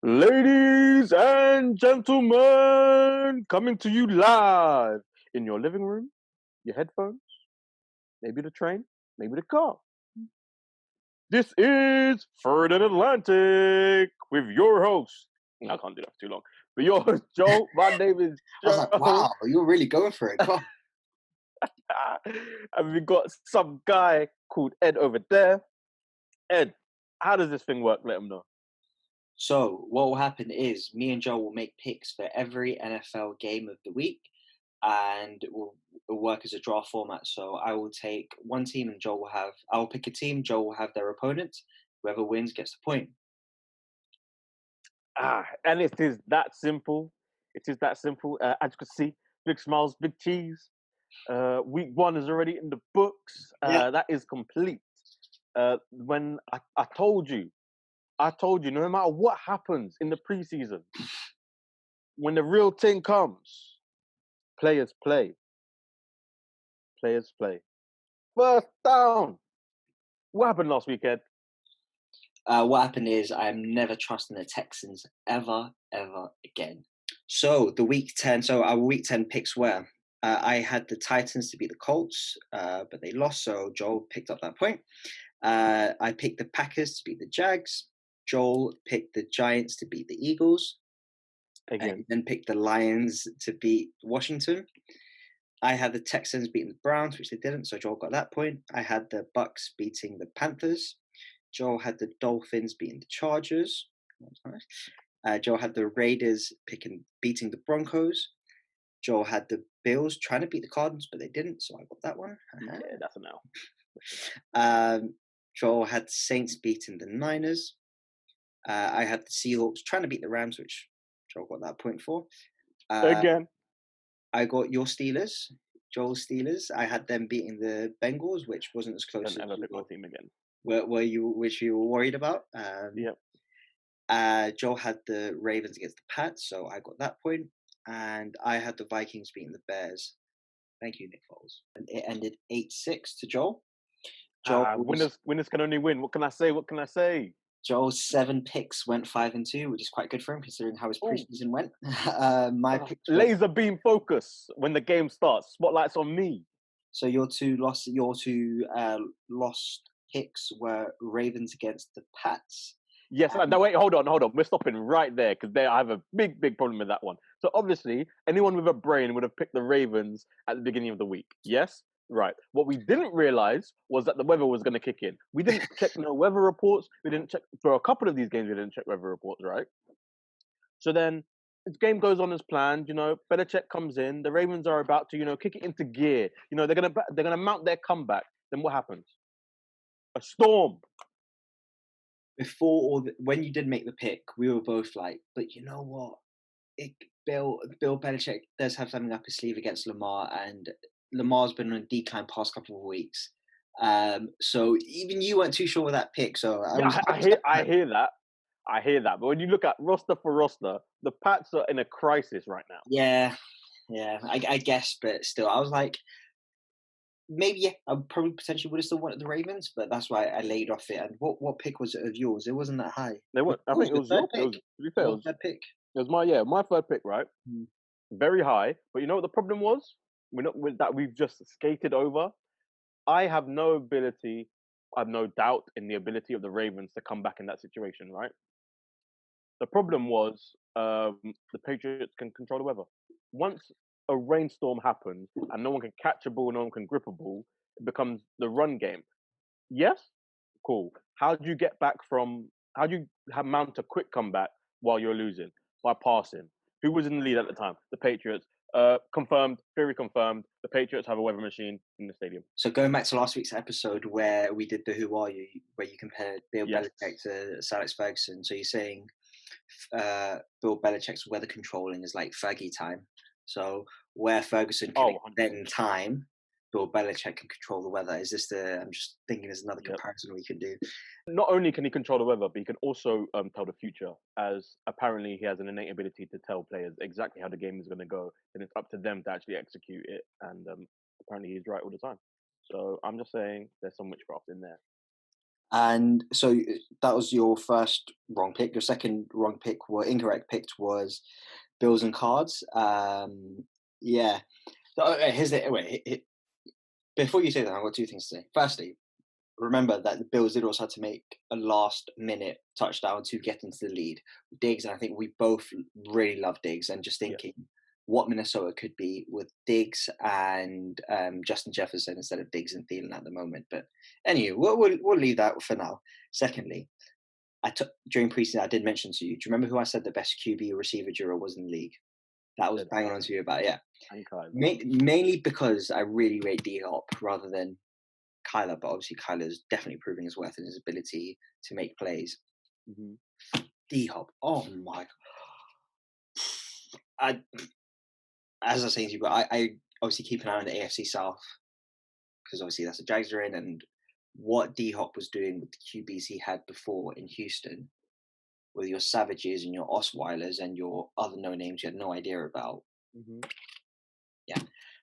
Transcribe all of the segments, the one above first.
Ladies and gentlemen, coming to you live in your living room, your headphones, maybe the train, maybe the car. This is Further Atlantic with your host. I can't do that for too long. But your host, Joe. My name is I was like, Joe. wow, you're really going for it. Come on. And we got some guy called Ed over there. Ed, how does this thing work? Let him know. So, what will happen is me and Joe will make picks for every NFL game of the week and we'll work as a draft format. So, I will take one team and I will pick a team, Joe will have their opponent. Whoever wins gets the point. And it is that simple. It is that simple. As you can see, big smiles, big cheese. Week one is already in the books. Yeah. That is complete. When I told you, no matter what happens in the preseason, when the real thing comes, players play. Players play. First down. What happened last weekend? What happened is I'm never trusting the Texans ever again. So our week 10 picks were I had the Titans to beat the Colts, but they lost, so Joel picked up that point. I picked the Packers to beat the Jags. Joel picked the Giants to beat the Eagles. Again. And then picked the Lions to beat Washington. I had the Texans beating the Browns, which they didn't, so Joel got that point. I had the Bucks beating the Panthers. Joel had the Dolphins beating the Chargers. That was nice. Joel had the Raiders beating the Broncos. Joel had the Bills trying to beat the Cardinals, but they didn't, so I got that one. Yeah, that's a no. Joel had the Saints beating the Niners. I had the Seahawks trying to beat the Rams, which Joel got that point for. Again. I got your Steelers, Joel's Steelers. I had them beating the Bengals, which wasn't as close Don't as ever pick my team again. which you were worried about. Yep. Joel had the Ravens against the Pats, so I got that point. And I had the Vikings beating the Bears. Thank you, Nick Foles. And it ended 8-6 to Joel. Winners can only win. What can I say? Joel's 7 picks went 5-2, which is quite good for him considering how his preseason went. My picks were laser beam focus when the game starts. Spotlight's on me. So your two lost picks were Ravens against the Pats. Yes, no, wait, hold on. We're stopping right there because I have a big problem with that one. So obviously, anyone with a brain would have picked the Ravens at the beginning of the week. Yes, right. What we didn't realize was that the weather was going to kick in. We didn't check no weather reports. We didn't check for a couple of these games. We didn't check weather reports, right? So then the game goes on as planned. Belichick comes in. The Ravens are about to, kick it into gear. They're gonna mount their comeback. Then what happens? A storm. When you did make the pick, we were both like, but you know what? Bill Belichick does have something up his sleeve against Lamar, and Lamar's been on a decline past couple of weeks. So even you weren't too sure with that pick. So I hear that. But when you look at roster for roster, the Pats are in a crisis right now. Yeah, I guess, but still, I was like, maybe I probably potentially would have still wanted the Ravens, but that's why I laid off it. And what pick was it of yours? It wasn't that high. I think it was your pick. It was third pick. It was my third pick, right? Mm. Very high. But you know what the problem was? That we've just skated over. I have no doubt in the ability of the Ravens to come back in that situation, right? The problem was the Patriots can control the weather. Once a rainstorm happens and no one can catch a ball, no one can grip a ball, it becomes the run game. Yes, cool. How do you mount a quick comeback while you're losing? By passing. Who was in the lead at the time? The Patriots. Theory confirmed. The Patriots have a weather machine in the stadium. So going back to last week's episode where we did the Who Are You, where you compared Bill Belichick to Sir Alex Ferguson. So you're saying Bill Belichick's weather controlling is like Fergie time. So where Ferguson can extend time, Bill Belichick can control the weather. I'm just thinking there's another comparison we could do. Not only can he control the weather, but he can also tell the future, as apparently he has an innate ability to tell players exactly how the game is going to go, and it's up to them to actually execute it. And apparently he's right all the time. So I'm just saying there's some witchcraft in there. And so that was your first wrong pick. Your second wrong pick, or incorrect picked, was Bills and Cards. Yeah. So, here's the wait. Before you say that, I've got two things to say. Firstly, remember that the Bills did also have to make a last-minute touchdown to get into the lead. Diggs, and I think we both really love Diggs, and just Yeah. thinking what Minnesota could be with Diggs and Justin Jefferson instead of Diggs and Thielen at the moment. But anyway, we'll leave that for now. Secondly, I took during preseason, I did mention to you. Do you remember who I said the best QB receiver duo was in the league? That was Said banging on to you about, yeah. and Kyler. Mainly because I really rate D Hop rather than Kyler, but obviously Kyler's definitely proving his worth and his ability to make plays. Hmm. D Hop, oh my! I, as I was saying to you, but I obviously keep an eye on the AFC South because obviously that's the Jags are in, and what D Hop was doing with the QBs he had before in Houston, with your Savages and your Osweilers and your other no names you had no idea about. Hmm. Yeah,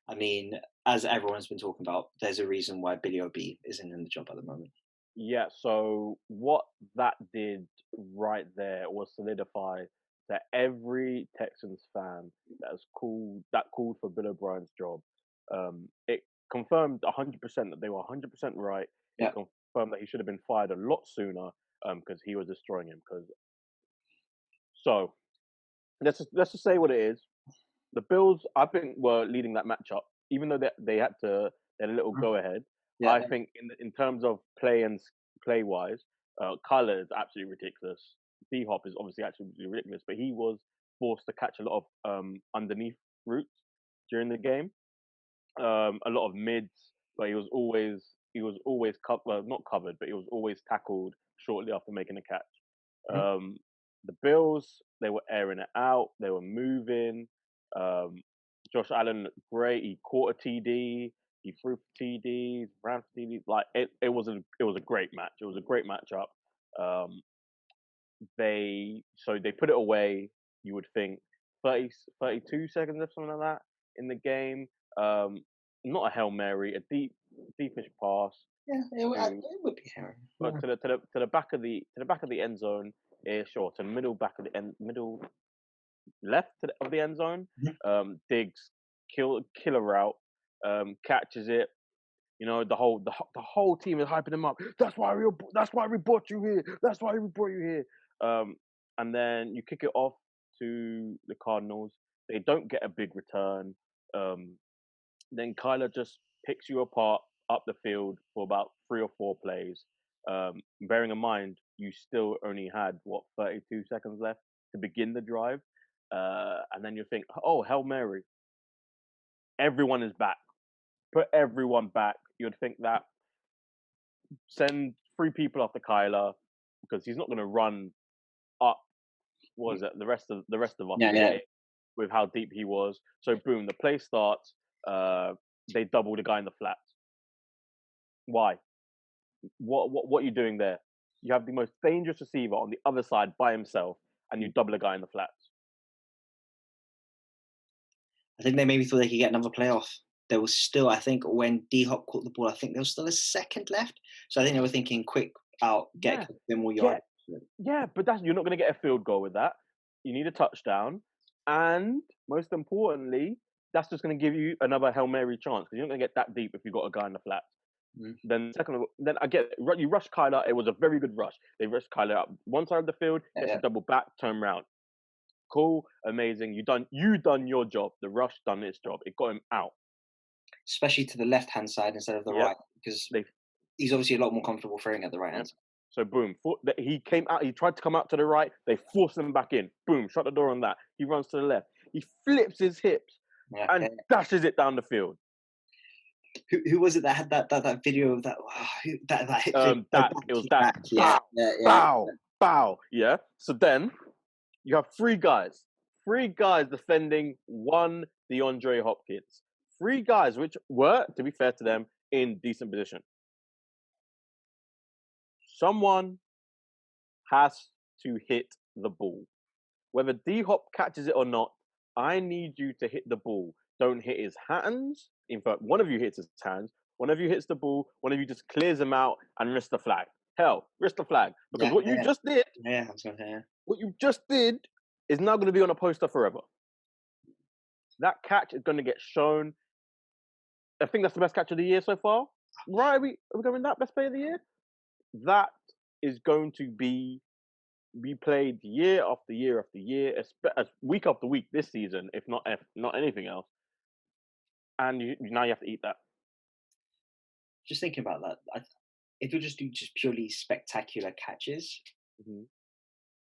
I mean, as everyone's been talking about, there's a reason why Billy OB isn't in the job at the moment. Yeah. So what that did right there was solidify that every Texans fan that called for Bill O'Brien's job, it confirmed 100% that they were 100% right. It Yeah, confirmed that he should have been fired a lot sooner because he was destroying him. So let's just say what it is. The Bills, I think, were leading that matchup, even though they had to they had a little mhm, go ahead. yeah, I think in terms of play wise, Kyler is absolutely ridiculous. D Hop is obviously absolutely ridiculous, but he was forced to catch a lot of underneath routes during the game, a lot of mids, but he was always not covered, but he was always tackled shortly after making a catch. mhm, Um, the Bills, they were airing it out, they were moving. Um, Josh Allen looked great. He caught a TD. He threw for TDs, ran for TDs. Like it was a great match. It was a great matchup. Um, they put it away. You would think 30, 32 seconds or something like that in the game. Um, not a hail mary, a deepish pass yeah. to It would be Harry. to the back of the end zone. Sure, to the middle left of the end zone. Mhm. Diggs killer route, catches it. You know the whole team is hyping him up. That's why we brought you here. That's why we brought you here. And then you kick it off to the Cardinals. They don't get a big return. Um, then Kyler just picks you apart up the field for about 3 or 4 plays. Bearing in mind, you still only had 32 seconds left to begin the drive, and then you think, oh, Hail Mary, everyone is back. Put everyone back. You'd think that send 3 people after Kyler because he's not going to run up. What is it? The rest of us Yeah, to yeah. get it with how deep he was. So boom, the play starts. They double the guy in the flats. Why? What are you doing there? You have the most dangerous receiver on the other side by himself, and you double a guy in the flats. I think they maybe thought they could get another playoff. There was still, I think, when D Hop caught the ball, I think there was still a second left. So I think they were thinking, quick out, get a Yeah, couple of more yeah, yards. yeah. But you're not going to get a field goal with that. You need a touchdown, and most importantly, that's just going to give you another Hail Mary chance because you're not going to get that deep if you've got a guy in the flats. Mm. Then second of all, then I get it. You rush Kyler. It was a very good rush. They rushed Kyler up one side of the field. Yeah, He has to yeah. double back, turn round. Cool, amazing. You done your job. The rush done its job. It got him out. Especially to the left hand side instead of the Yep. right, because They he's obviously a lot more comfortable throwing at the right yep. hand side. So boom, he came out. He tried to come out to the right. They forced him back in. Boom, shut the door on that. He runs to the left. He flips his hips Yeah, and okay. dashes it down the field. Who was it that had that video of that that hit video? Oh, Dak. back, It was Dak. back, yeah, Bow, yeah, yeah. bow, bow. Yeah. So then you have 3 guys defending one DeAndre Hopkins. 3 guys, which were, to be fair to them, in decent position. Someone has to hit the ball. Whether D Hop catches it or not, I need you to hit the ball. Don't hit his hands. In fact, one of you hits his hands, one of you hits the ball, one of you just clears him out and risks the flag. hell, risk the flag because Yeah, yeah, yeah. I was gonna say, yeah. what you just did is now going to be on a poster forever. That catch is going to get shown. I think that's the best catch of the year so far. Right? Are we going that best play of the year? That is going to be played year after year after year, as week after week this season, if not anything else. And now you have to eat that. Just thinking about that, if you just do just purely spectacular catches, Mhm.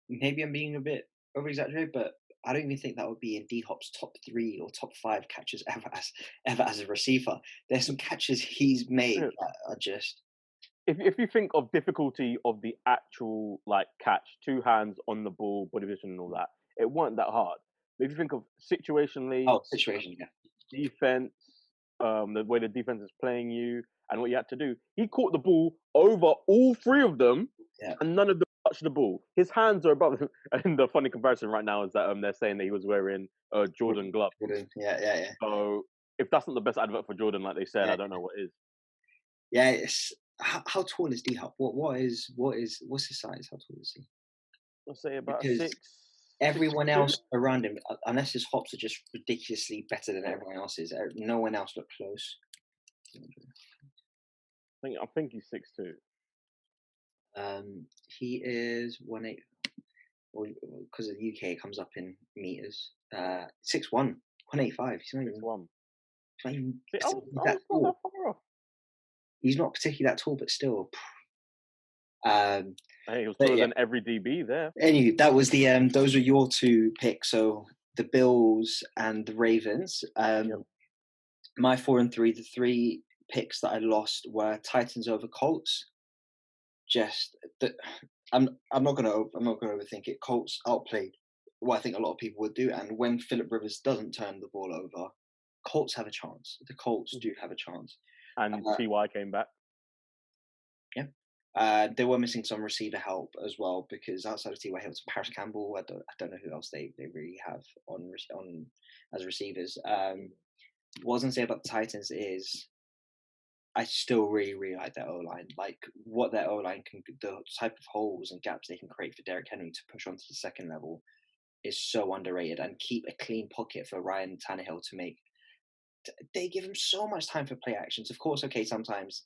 maybe I'm being a bit over exaggerated, but I don't even think that would be in D Hop's top 3 or top 5 catches ever as a receiver. There's some catches he's made Yeah. that are just If you think of difficulty of the actual like catch, two hands on the ball, body position, and all that, it wasn't that hard. But if you think of situationally, situation. Yeah, defense, the way the defense is playing you, and what you had to do. He caught the ball over all three of them, yeah, and none of them touched the ball. His hands are above him. And the funny comparison right now is that they're saying that he was wearing Jordan gloves. Yeah, yeah, yeah, So if that's not the best advert for Jordan, like they said, yeah. I don't know what is. Yeah, it's how tall is D Hop? What's his size? How tall is he? Let's say about a Because six everyone two. else around him, unless his hops are just ridiculously better than everyone else's, no one else looked close. I think he's 6'2". He is 1.8. Well, because of the UK, it comes up in meters. 6'1", 185. Six one. He's not even See, particularly I that was not that tall. far off. He's not particularly that tall, but still. Um, Hey, he was but taller yeah. than every DB there. Anyway, that was the those were your two picks. So the Bills and the Ravens. Yep. My 4 and 3, the three picks that I lost were Titans over Colts. Just the, I'm not gonna overthink it. Colts outplayed what I think a lot of people would do, and when Philip Rivers doesn't turn the ball over, Colts have a chance. The Colts do have a chance. And Uh, Ty came back. yeah. They were missing some receiver help as well because outside of T.Y. Hilton, Paris Campbell, I don't know who else they really have on as receivers. What I was gonna say about the Titans is I still really, really like their O line. Like what their O line can, the type of holes and gaps they can create for Derrick Henry to push onto the second level is so underrated and keep a clean pocket for Ryan Tannehill to make. They give him so much time for play actions. Of course, okay, sometimes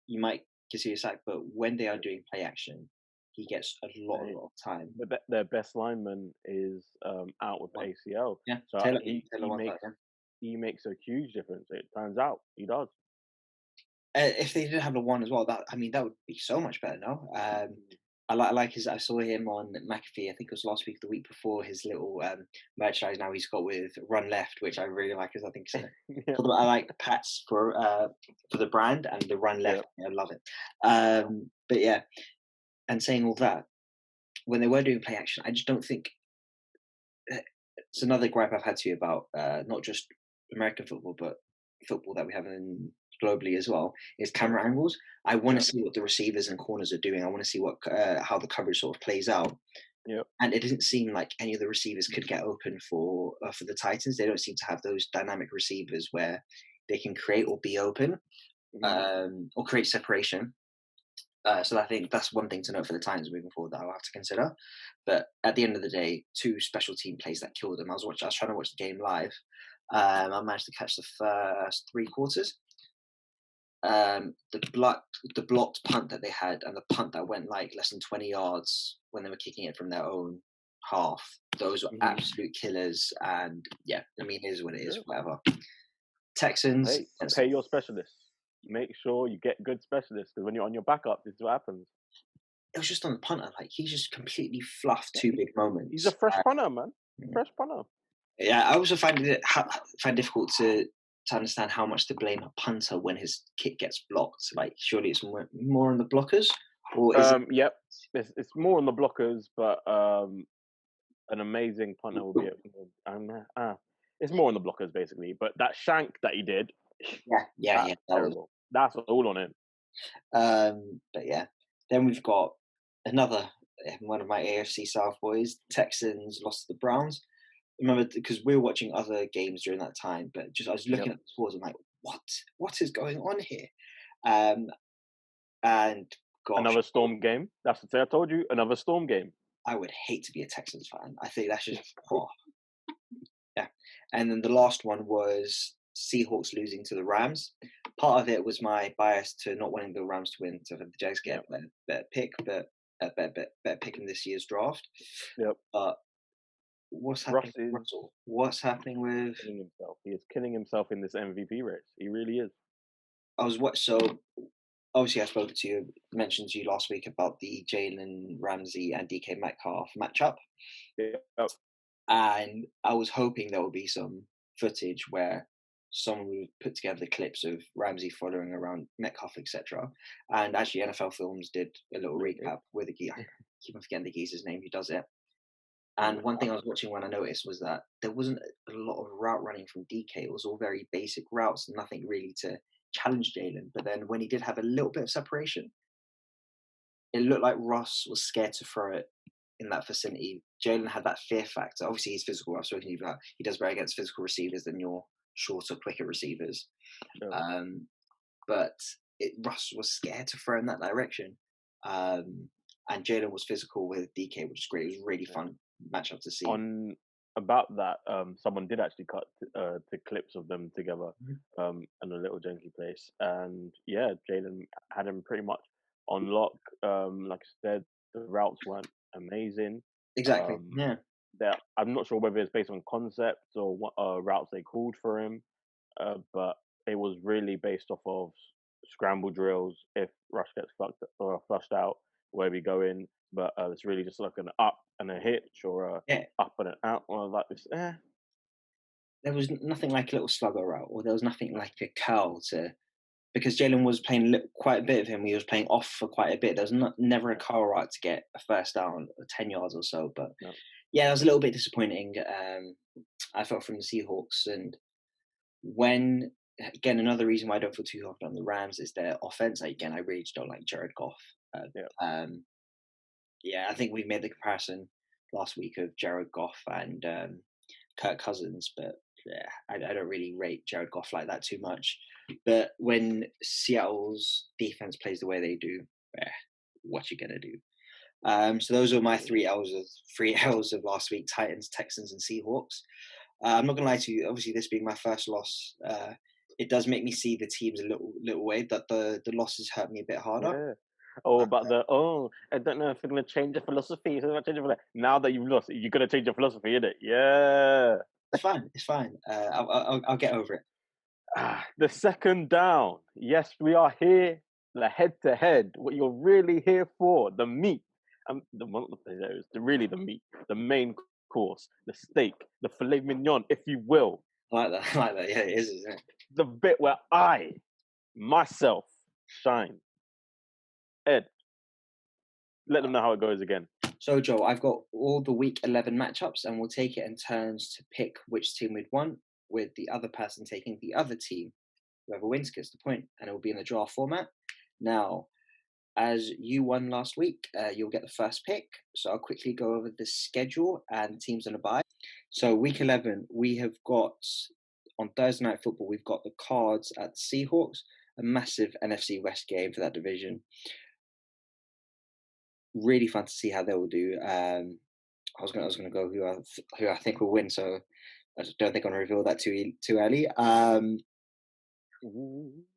you might consider a sack, but when they are doing play action, he gets a lot Hey, of time. their best lineman is out with One, ACL, yeah, so Taylor, he Taylor he wants that. makes he makes a huge difference. It turns out he does. If they did have the one as well, that I mean, that would be so much better. No, I like his. I saw him on McAfee. I think it was last week, the week before. His little merchandise now he's got with Run Left, which I really like. Because I think Yeah, I like the Pats for the brand and the Run yeah. Left. I love it. But yeah, and saying all that, when they were doing play action, I just don't think it's another gripe I've had to you about not just American football, but football that we have in globally as well is camera angles. I want to Yep, see what the receivers and corners are doing. I want to see what how the coverage sort of plays out. yep. And it didn't seem like any of the receivers could get open for the Titans. They don't seem to have those dynamic receivers where they can create or be open Mhm. or create separation. So I think that's one thing to note for the Titans moving forward that I'll have to consider. But at the end of the day, two special team plays that killed them. I was trying to watch the game live. I managed to catch the first 3 quarters. The blocked punt that they had and the punt that went like less than 20 yards when they were kicking it from their own half. Those were Mhm. absolute killers. And yeah, I mean, it is what it is. Yeah. Whatever. Texans. Hey, pay your specialists. Make sure you get good specialists because when you're on your backup, this is what happens. It was just on the punter. Like he just completely fluffed Yeah, two big he's a moments. fresh punter, man. Fresh punter. Yeah, I also find difficult to understand how much to blame a punter when his kick gets blocked. Like, surely it's more on the blockers, or is it? Yep. It's more on the blockers, but an amazing punter will be. It's more on the blockers basically. But that shank that he did, Yeah, yeah, that's yeah. That was. terrible. That's all on him. But yeah, then we've got another one of my AFC South boys. Texans lost to the Browns. Remember, because we were watching other games during that time, but just I was Yep. looking at the scores. I'm like, what? What is going on here? Um, and gosh, Another Storm game. That's the thing I told you. Another Storm game. I would hate to be a Texans fan. I think that's just oh, yeah. And then the last one was Seahawks losing to the Rams. Part of it was my bias to not wanting the Rams to win, so the Jags get Yep. a better pick, but better pick in this year's draft. Yep. But what's Russ happening with is Russell? What's happening with? killing himself. He is killing himself in this MVP race. He really is. I was what? So obviously, I spoke to you, mentioned to you last week about the Jalen Ramsey and DK Metcalf matchup. Yep. And I was hoping there would be some footage where someone would put together the clips of Ramsey following around Metcalf, etc. And actually, NFL Films did a little They did. recap with a geezer. I keep on forgetting the geezer's name who does it. And one thing I was watching when I noticed was that there wasn't a lot of route running from DK. It was all very basic routes, nothing really to challenge Jalen. But then when he did have a little bit of separation, it looked like Russ was scared to throw it in that vicinity. Jalen had that fear factor. Obviously, he's physical. I've spoken to you about. He does better against physical receivers than your shorter, quicker receivers. Yep. But Russ was scared to throw in that direction. And Jalen was physical with DK, which is great. It was really fun matchup to see. On about that, someone did actually cut to clips of them together, in a little janky place, and yeah, Jalen had him pretty much on lock. Like I said, the routes weren't amazing. Exactly. Um, Yeah. that I'm not sure whether it's based on concept or what routes they called for him, but it was really based off of scramble drills. If Rush gets fucked or flushed out, where we go in, but it's really just like an up and a hitch or a Yeah. up and an out, or like this. There was nothing like a little slugger route, or there was nothing like a curl to because Jalen was playing quite a bit of him. He was playing off for quite a bit. There was never a curl route to get a first down, 10 yards or so. But No. yeah, that was a little bit disappointing. I felt from the Seahawks, and when again another reason why I don't feel too hard on the Rams is their offense. Again, I really just don't like Jared Goff. Yeah. Yeah, I think we made the comparison last week of Jared Goff and Kirk Cousins, but yeah, I don't really rate Jared Goff like that too much. But when Seattle's defense plays the way they do, eh, what you gonna do? So those are my three L's of last week: Titans, Texans, and Seahawks. I'm not gonna lie to you. Obviously, this being my first loss, it does make me see the teams a little way. That the losses hurt me a bit harder. Yeah. Oh, about I don't know if you're gonna change your philosophy. So change your now that you've lost, you're gonna change your philosophy, innit? Yeah. It's fine. It's fine. I'll get over it. The second down. Yes, we are here. The head to head. What you're really here for? The meat. Really the meat, the main course, the steak, the filet mignon, if you will. I like that. I like that. Yeah, it is, isn't it? The bit where I myself shine. Ed, let them know how it goes again. So, Joe, I've got all the week 11 matchups, and we'll take it in turns to pick which team we'd want, with the other person taking the other team. Whoever wins gets the point, and it will be in the draft format. Now, as you won last week, you'll get the first pick. So I'll quickly go over the schedule and teams on a bye. So week 11, we have got on Thursday Night Football, we've got the Cards at the Seahawks, a massive NFC West game for that division. Really fun to see how they will do. I was gonna go who I think will win, so I don't think I'm gonna reveal that too early.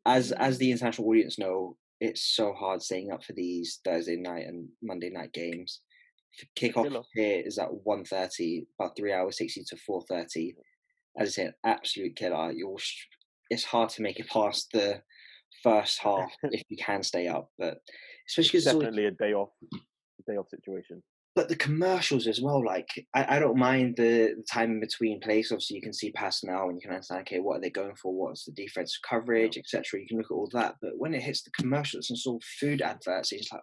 As the international audience know, it's so hard staying up for these Thursday night and Monday night games. Kickoff here is at 1:30, about 3 hours, 60 to 4:30. As I said, absolute killer. It's hard to make it past the first half if you can stay up, but especially because definitely a day off situation. But the commercials as well, like I don't mind the time in between plays. Obviously, you can see personnel and you can understand, okay, what are they going for? What's the defensive coverage, etc. You can look at all that. But when it hits the commercials and sort of food adverts, it's like,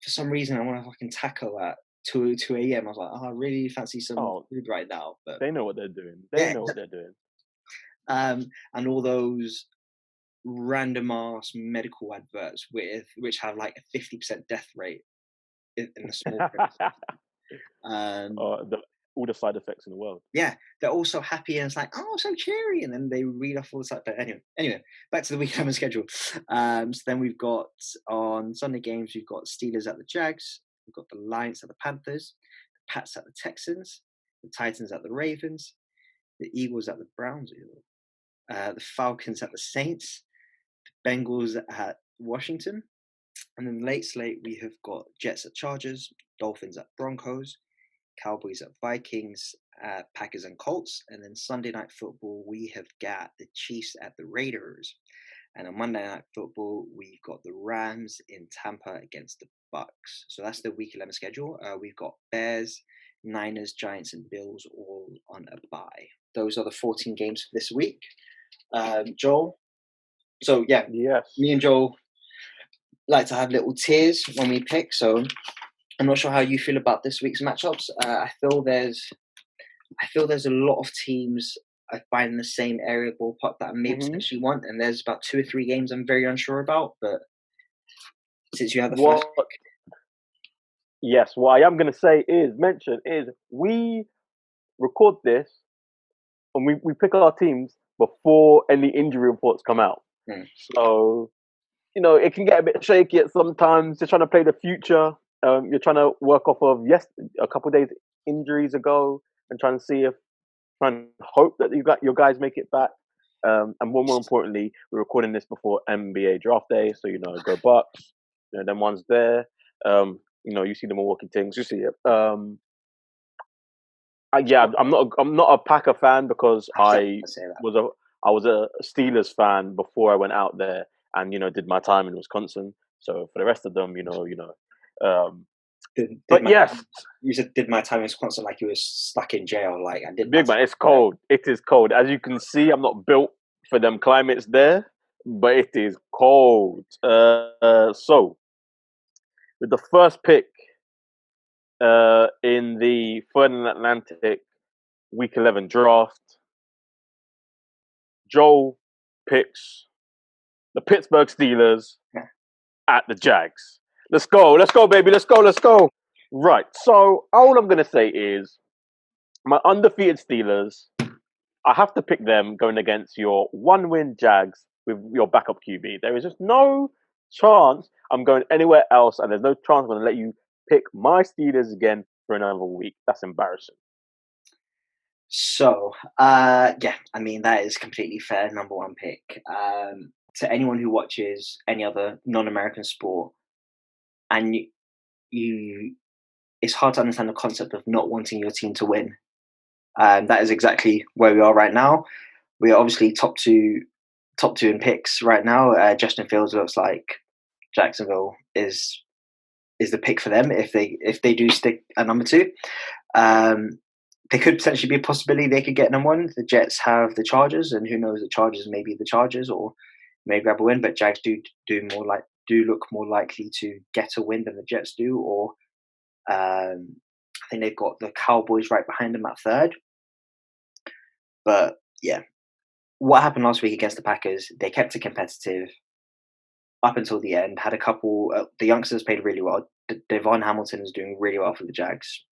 for some reason, I want a fucking taco at 2 a.m. I was like, I really fancy some food right now. But they know what they're doing. They know what they're doing. And all those random ass medical adverts which have like a 50% death rate in the small print. all the side effects in the world. Yeah, they're all so happy and it's like, oh, so cheery, and then they read off all the stuff. But anyway, back to the week 11 schedule. So then we've got on Sunday games, we've got Steelers at the Jags, we've got the Lions at the Panthers, the Pats at the Texans, the Titans at the Ravens, the Eagles at the Browns, the Falcons at the Saints, the Bengals at Washington, and then late slate we have got Jets at Chargers, Dolphins at Broncos, Cowboys at Vikings, Packers and Colts, and then Sunday night football we have got the Chiefs at the Raiders, and on Monday night football we've got the Rams in Tampa against the Bucks. So that's the week 11 schedule. We've got Bears, Niners, Giants, and Bills all on a bye. Those are the 14 games for this week. Joel. So yeah, Yes. me and Joel like to have little tiers when we pick. So I'm not sure how you feel about this week's matchups. I feel there's a lot of teams I find in the same area ballpark that I may potentially want, and there's about 2 or 3 games I'm very unsure about. But since you have the first pick, Yes, what I am going to say is we record this and we pick our teams before any injury reports come out. So, it can get a bit shaky at sometimes. You're trying to play the future. You're trying to work off of a couple of days injuries ago and trying to hope that your guys make it back. And more importantly, we're recording this before NBA draft day, so go Bucks. Them ones there. You see the Milwaukee Kings. You see it. I'm not a Packer fan because I was a Steelers fan before I went out there and did my time in Wisconsin. So for the rest of them, yes, you said did my time in Wisconsin like you was stuck in jail. Like I did. Big man, it's cold. It is cold. As you can see, I'm not built for them climates there, but it is cold. So with the first pick in the Third and Atlantic Week 11 draft, Joel picks the Pittsburgh Steelers at the Jags. Let's go, baby. Let's go. Right. So all I'm gonna say is my undefeated Steelers. I have to pick them going against your one-win Jags with your backup QB. There is just no chance I'm going anywhere else, and there's no chance I'm going to let you pick my Steelers again for another week. That's embarrassing. So, I mean, that is completely fair. Number one pick. To anyone who watches any other non-American sport, and it's hard to understand the concept of not wanting your team to win. That is exactly where we are right now. We are obviously top two in picks right now. Justin Fields looks like Jacksonville is the pick for them if they do stick at number 2. There could potentially be a possibility they could get number 1. The Jets have the Chargers, and who knows, the Chargers may be the Chargers or may grab a win. But Jags do look more likely to get a win than the Jets do. Or I think they've got the Cowboys right behind them at 3rd. But yeah, what happened last week against the Packers? They kept it competitive up until the end. Had a couple. The youngsters played really well. Devon Hamilton is doing really well for the Jags.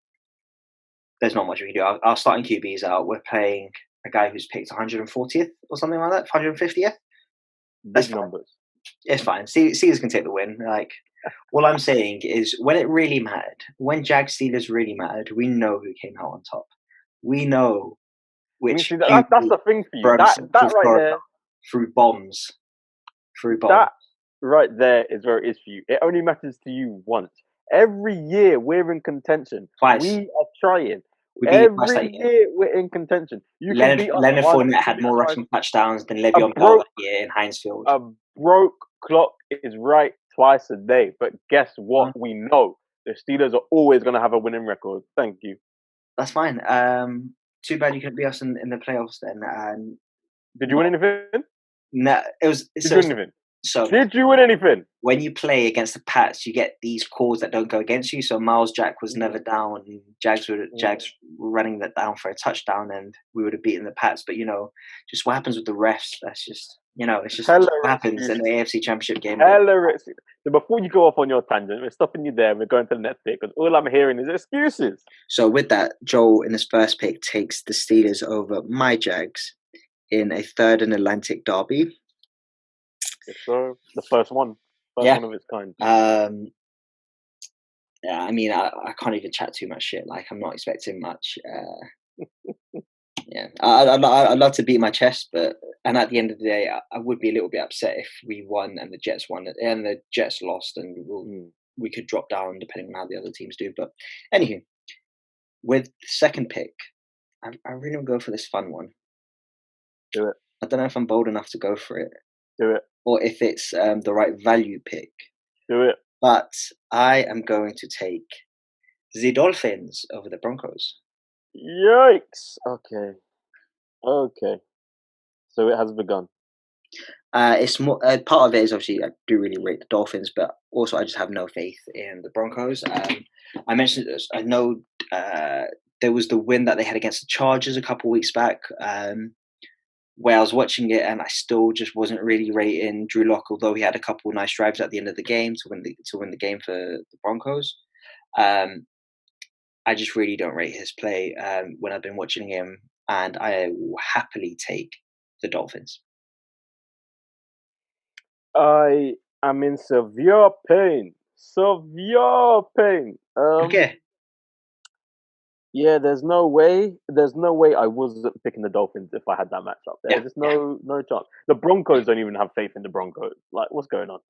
There's not much we can do. Our starting QB's out. We're playing a guy who's picked 140th or something like that, 150th. Big numbers. It's fine. Steelers can take the win. Like, all I'm saying is when it really mattered, when Jags Steelers really mattered, we know who came out on top. We know which. That's the thing for you. That right there. Through bombs. That right there is where it is for you. It only matters to you once. Every year we're in contention. Twice. We are trying. Every year we're in contention. Leonard Fournette had more rushing touchdowns than Le'Veon Bell that year in Heinz Field. A broke clock is right twice a day. But guess what? We know the Steelers are always going to have a winning record. Thank you. That's fine. Too bad you couldn't be us in the playoffs then. Did you win anything? No, it was. Did you win anything? So did you win anything? When you play against the Pats, you get these calls that don't go against you. So Miles Jack was never down. And Jags were running that down for a touchdown, and we would have beaten the Pats. But just what happens with the refs? That's just it's just Hella what happens in the excuses. AFC Championship game. But Hella excuses. So before you go off on your tangent, we're stopping you there. We're going to the next pick because all I'm hearing is excuses. so with that, Joel in his first pick takes the Steelers over my Jags in a third and Atlantic derby. So the first one Yeah. of its kind. Yeah, I mean, I can't even chat too much shit. Like, I'm not expecting much. Yeah, I'd love to beat my chest, and at the end of the day, I would be a little bit upset if we won and the Jets won and the Jets lost, and we could drop down depending on how the other teams do. But anywho, with the second pick, I really want to go for this fun one. Do it. I don't know if I'm bold enough to go for it, Do it. or if it's the right value pick. Do it. But I am going to take the Dolphins over the Broncos. Yikes. Okay. So it has begun. It's more part of it is obviously I do really rate the Dolphins, but also I just have no faith in the Broncos. I mentioned this. I know there was the win that they had against the Chargers a couple of weeks back, where I was watching it and I still just wasn't really rating Drew Lock, although he had a couple of nice drives at the end of the game to win the game for the Broncos. I just really don't rate his play when I've been watching him, and I will happily take the Dolphins. I am in severe pain. Severe pain. Okay. Yeah, there's no way I wasn't picking the Dolphins if I had that matchup. There's just no chance. The Broncos don't even have faith in the Broncos. Like, what's going on?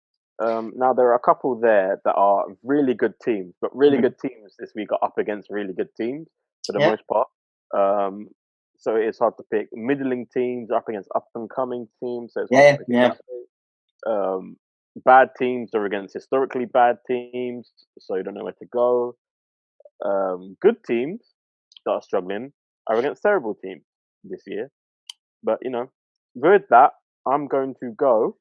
Now there are a couple there that are really good teams, but really good teams this week are up against really good teams for the most part. So it's hard to pick. Middling teams are up against up and coming teams, so it's hard to pick it that way. Bad teams are against historically bad teams, so you don't know where to go. Good teams that are struggling are against terrible teams this year. But with that, I'm going to go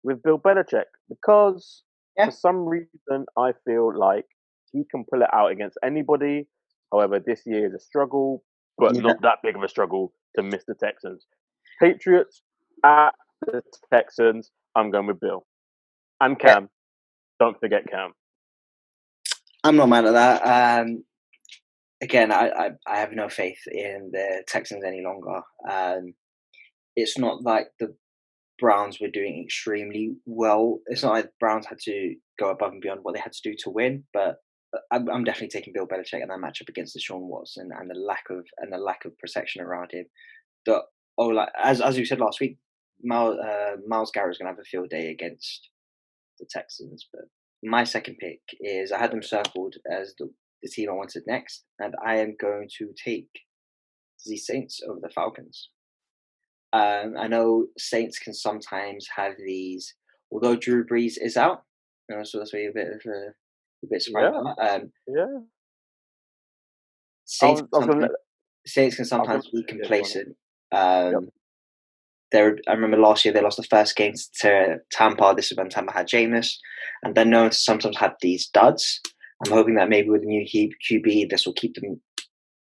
with Bill Belichick because for some reason I feel like he can pull it out against anybody. However, this year is a struggle, but not that big of a struggle to miss the Texans. Patriots at the Texans. I'm going with Bill and Cam. Don't forget Cam. I'm not mad at that. Again, I have no faith in the Texans any longer. It's not like the Browns were doing extremely well. It's not like the Browns had to go above and beyond what they had to do to win. But I'm definitely taking Bill Belichick in that matchup against Deshaun Watson and the lack of protection around him. Like as you said last week, Myles Garrett is going to have a field day against the Texans. But my second pick is I had them circled as the team I wanted next, and I am going to take the Saints over the Falcons. I know Saints can sometimes have these, although Drew Brees is out, so that's why you're a bit surprised. Saints can sometimes be complacent. I remember last year they lost the first game to Tampa. This is when Tampa had Jameis, and they're known to sometimes have these duds. I'm hoping that maybe with the new QB, this will keep them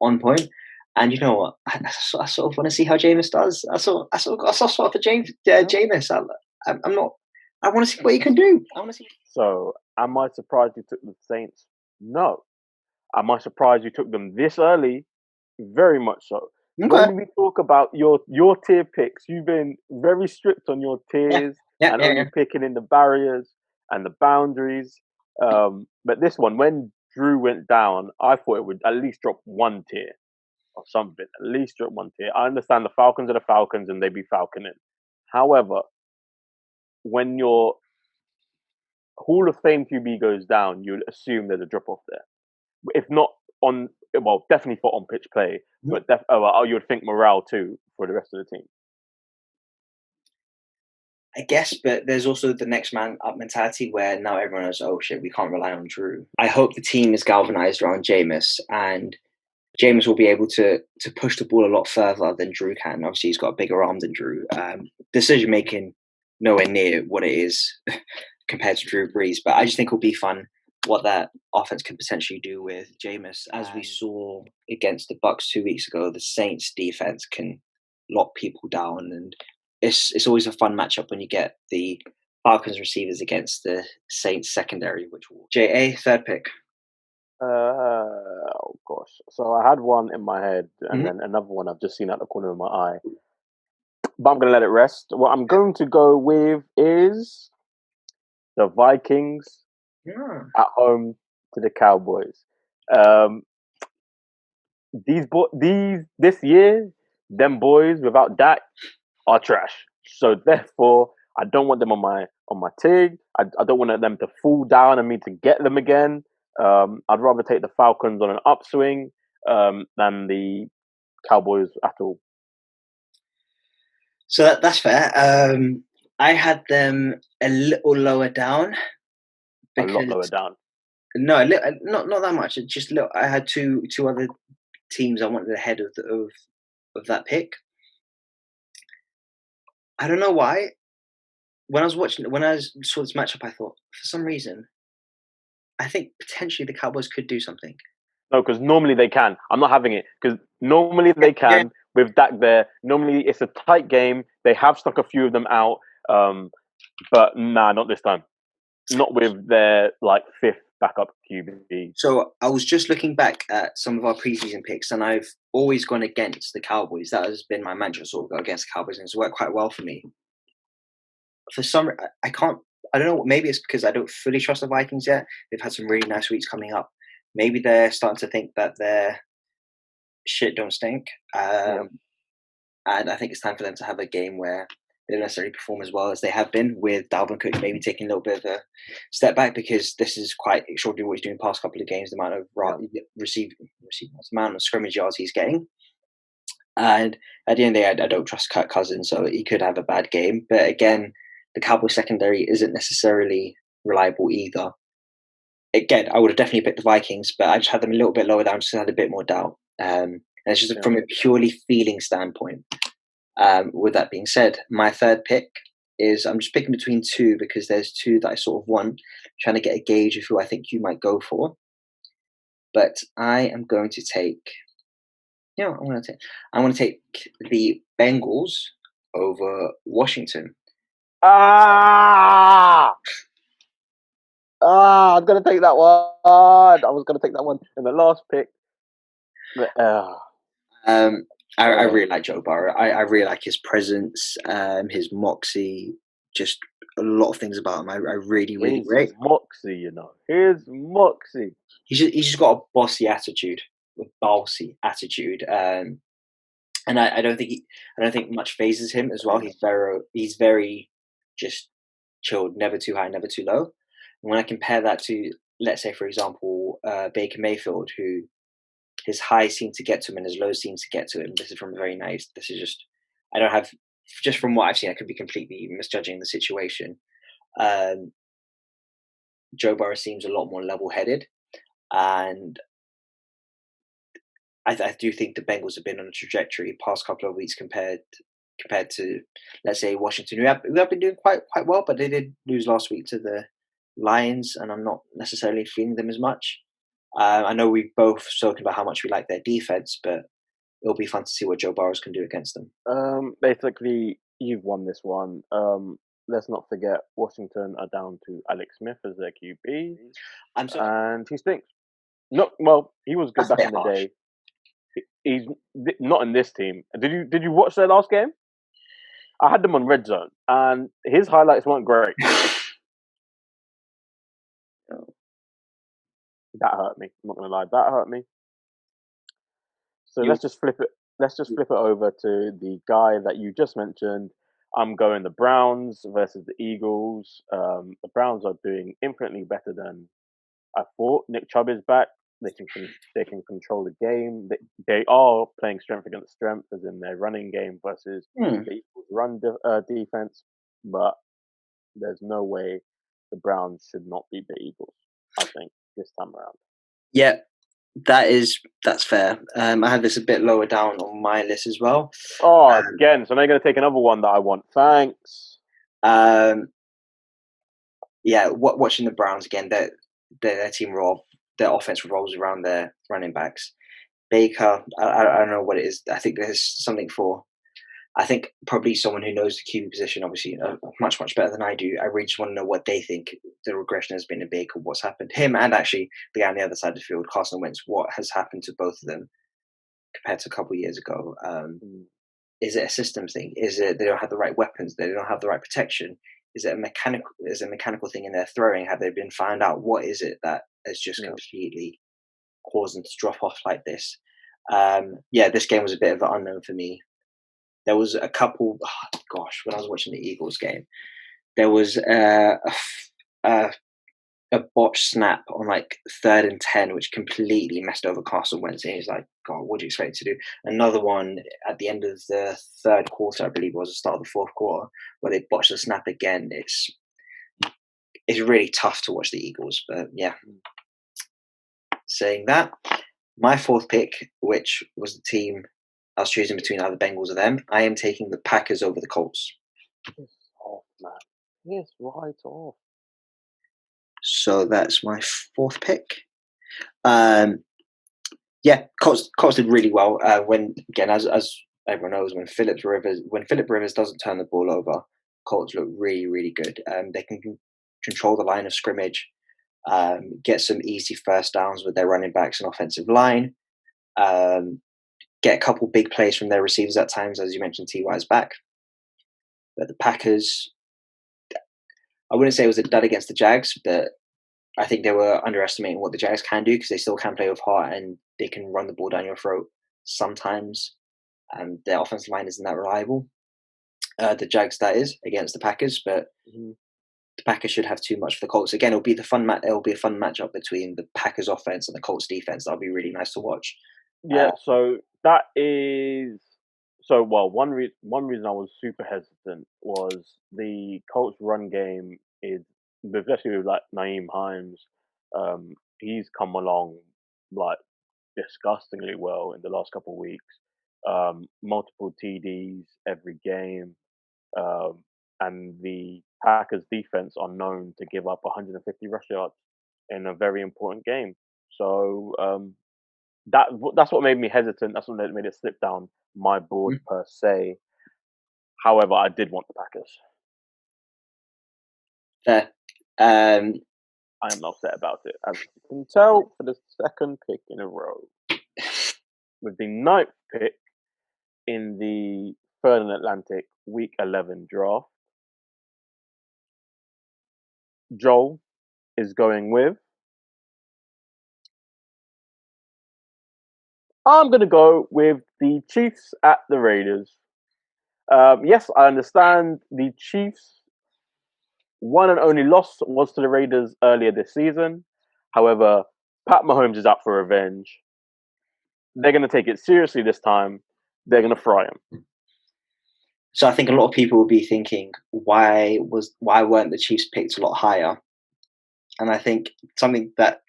on point. And you know what? I sort of want to see how Jameis does. I sort of for Jameis. I'm not. I want to see what he can do. I want to see. So, am I surprised you took the Saints? No. Am I surprised you took them this early? Very much so. Okay. When we talk about your tier picks, you've been very strict on your tiers and only picking in the barriers and the boundaries. But this one, when Drew went down, I thought it would at least drop one tier or something. At least drop one tier. I understand the Falcons are the Falcons and they be falconing. However, when your Hall of Fame QB goes down, you'll assume there's a drop off there. If not definitely for on pitch play, but you would think morale too for the rest of the team. I guess, but there's also the next man up mentality where now everyone knows, oh shit, we can't rely on Drew. I hope the team is galvanized around Jameis, and Jameis will be able to push the ball a lot further than Drew can. Obviously, he's got a bigger arm than Drew. Decision making nowhere near what it is compared to Drew Brees, but I just think it'll be fun what that offense could potentially do with Jameis. As we saw against the Bucs 2 weeks ago, the Saints defense can lock people down, and it's always a fun matchup when you get the Falcons receivers against the Saints secondary, which will J.A. third pick. Oh gosh. So I had one in my head, and Mhm. then another one I've just seen out the corner of my eye. But I'm gonna let it rest. What I'm going to go with is the Vikings Yeah. at home to the Cowboys. Um, these this year, them boys without Dak are trash. So therefore, I don't want them on my team. I don't want them to fall down and me to get them again. I'd rather take the Falcons on an upswing than the Cowboys at all. So that's fair. I had them a little lower down A lot lower because down. no, not that much. It just look. I had two other teams I wanted ahead of of that pick. I don't know why. When I saw this matchup, I thought for some reason I think potentially the Cowboys could do something. No, because normally they can. I'm not having it because normally Yeah, they yeah. can with Dak there. Normally it's a tight game. They have stuck a few of them out, but nah, not this time. Not with their like fifth backup QB. So I was just looking back at some of our preseason picks, and I've always gone against the Cowboys. That has been my mantra, sort of go against the Cowboys, and it's worked quite well for me. For some, I can't. I don't know. Maybe it's because I don't fully trust the Vikings yet. They've had some really nice weeks coming up. Maybe they're starting to think that their shit don't stink, Yeah, and I think it's time for them to have a game where they don't necessarily perform as well as they have been. With Dalvin Cook maybe taking a little bit of a step back because this is quite extraordinary what he's doing past couple of games. The amount of yeah, the amount of scrimmage yards he's getting. And at the end of the day, I don't trust Kirk Cousins, so he could have a bad game. But again, the Cowboys secondary isn't necessarily reliable either. Again, I would have definitely picked the Vikings, but I just had them a little bit lower down, just had a bit more doubt. And it's just yeah. from a purely feeling standpoint. With that being said, my third pick is I'm just picking between two because there's two that I sort of want, trying to get a gauge of who I think you might go for. But I am going to take, I want to take the Bengals over Washington. Ah, I was gonna take that one. I was gonna take that one in the last pick. But, Um, I uh, really like Joe Burrow. I really like his presence, his moxie, just a lot of things about him. I really, really his rate. moxie, his moxie. He's just got a bossy attitude. And I don't think much phases him as well. He's very just chilled, never too high, never too low. And when I compare that to, let's say, for example, Baker Mayfield, who his highs seem to get to him and his lows seem to get to him. This is from very nice. This is just I don't have just from what I've seen. I could be completely misjudging the situation. Um, Joe Burrow seems a lot more level-headed, and I do think the Bengals have been on a trajectory past couple of weeks compared to let's say Washington, who have been doing quite well, but they did lose last week to the Lions, and I'm not necessarily feeling them as much. I know we've both spoken about how much we like their defense, but it'll be fun to see what Joe Burrows can do against them. Basically, you've won this one. Let's not forget Washington are down to Alex Smith as their QB, I'm so and he stinks. No, well, he was good that's a back bit in the harsh. day. He's not in this team. Did you watch their last game? I had them on red zone, and his highlights weren't great. That hurt me. I'm not gonna lie, that hurt me. So you, let's just flip it. Let's just flip it over to the guy that you just mentioned. I'm going the Browns versus the Eagles. The Browns are doing infinitely better than I thought. Nick Chubb is back. They can control the game. They are playing strength against strength, as in their running game versus hmm. the Eagles' defense. But there's no way the Browns should not beat the Eagles. I think this time around. Yeah, that's fair. I had this a bit lower down on my list as well. Oh, again. So now you're going to take another one that I want. Thanks. Um, yeah, watching the Browns again, their team their offense revolves around their running backs. Baker, I don't know what it is. I think there's something for. I think probably someone who knows the QB position, obviously, much better than I do. I really just want to know what they think the regression has been in Baker, what's happened. Him and actually the guy on the other side of the field, Carson Wentz, what has happened to both of them compared to a couple of years ago? Mm, Is it a systems thing? Is it they don't have the right weapons? They don't have the right protection? Is it a mechanical? Is it a mechanical thing in their throwing? Have they been found out? What is it that has just yeah. completely caused them to drop off like this? Yeah, this game was a bit of an unknown for me. There was a couple. Oh, gosh, when I was watching the Eagles game, there was a a botched snap on like 3rd and 10, which completely messed over Carson Wentz. And he's like, God, what do you expect to do? Another one at the end of the third quarter, I believe it was the start of the fourth quarter, where they botched the snap again. It's really tough to watch the Eagles. But yeah, saying that, my fourth pick, which was the team I was choosing between either Bengals or them, I am taking the Packers over the Colts. Piss off, man. Piss right off. So that's my fourth pick. Um, yeah, Colts did really well. When again, as everyone knows, when Philip Rivers doesn't turn the ball over, Colts look really good. They can control the line of scrimmage, get some easy first downs with their running backs and offensive line, get a couple big plays from their receivers at times, as you mentioned. T.Y.'s back, but the Packers, I wouldn't say it was a dud against the Jags, but I think they were underestimating what the Jags can do because they still can play with heart and they can run the ball down your throat sometimes. And their offensive line isn't that reliable. The Jags, that is, against the Packers, but Mhm. the Packers should have too much for the Colts. Again, it'll be it'll be a fun matchup between the Packers offense and the Colts defense. That'll be really nice to watch. Yeah, so that is well, one reason I was super hesitant was the Colts run game is, especially with like Naeem Hines, he's come along like disgustingly well in the last couple of weeks. Multiple TDs every game. Um, and the Packers defense are known to give up 150 rush yards in a very important game. So that's what made me hesitant. That's what made it slip down my board Mhm. per se. However, I did want the Packers. Fair. Um, I am upset about it, as you can tell, for the second pick in a row. With the ninth pick in the Third and Atlantic Week 11 draft, Joel is going with. I'm going to go with the Chiefs at the Raiders. Yes, I understand the Chiefs' one and only loss was to the Raiders earlier this season. However, Pat Mahomes is out for revenge. They're going to take it seriously this time. They're going to fry him. so I think a lot of people will be thinking, why weren't the Chiefs picked a lot higher? And I think something that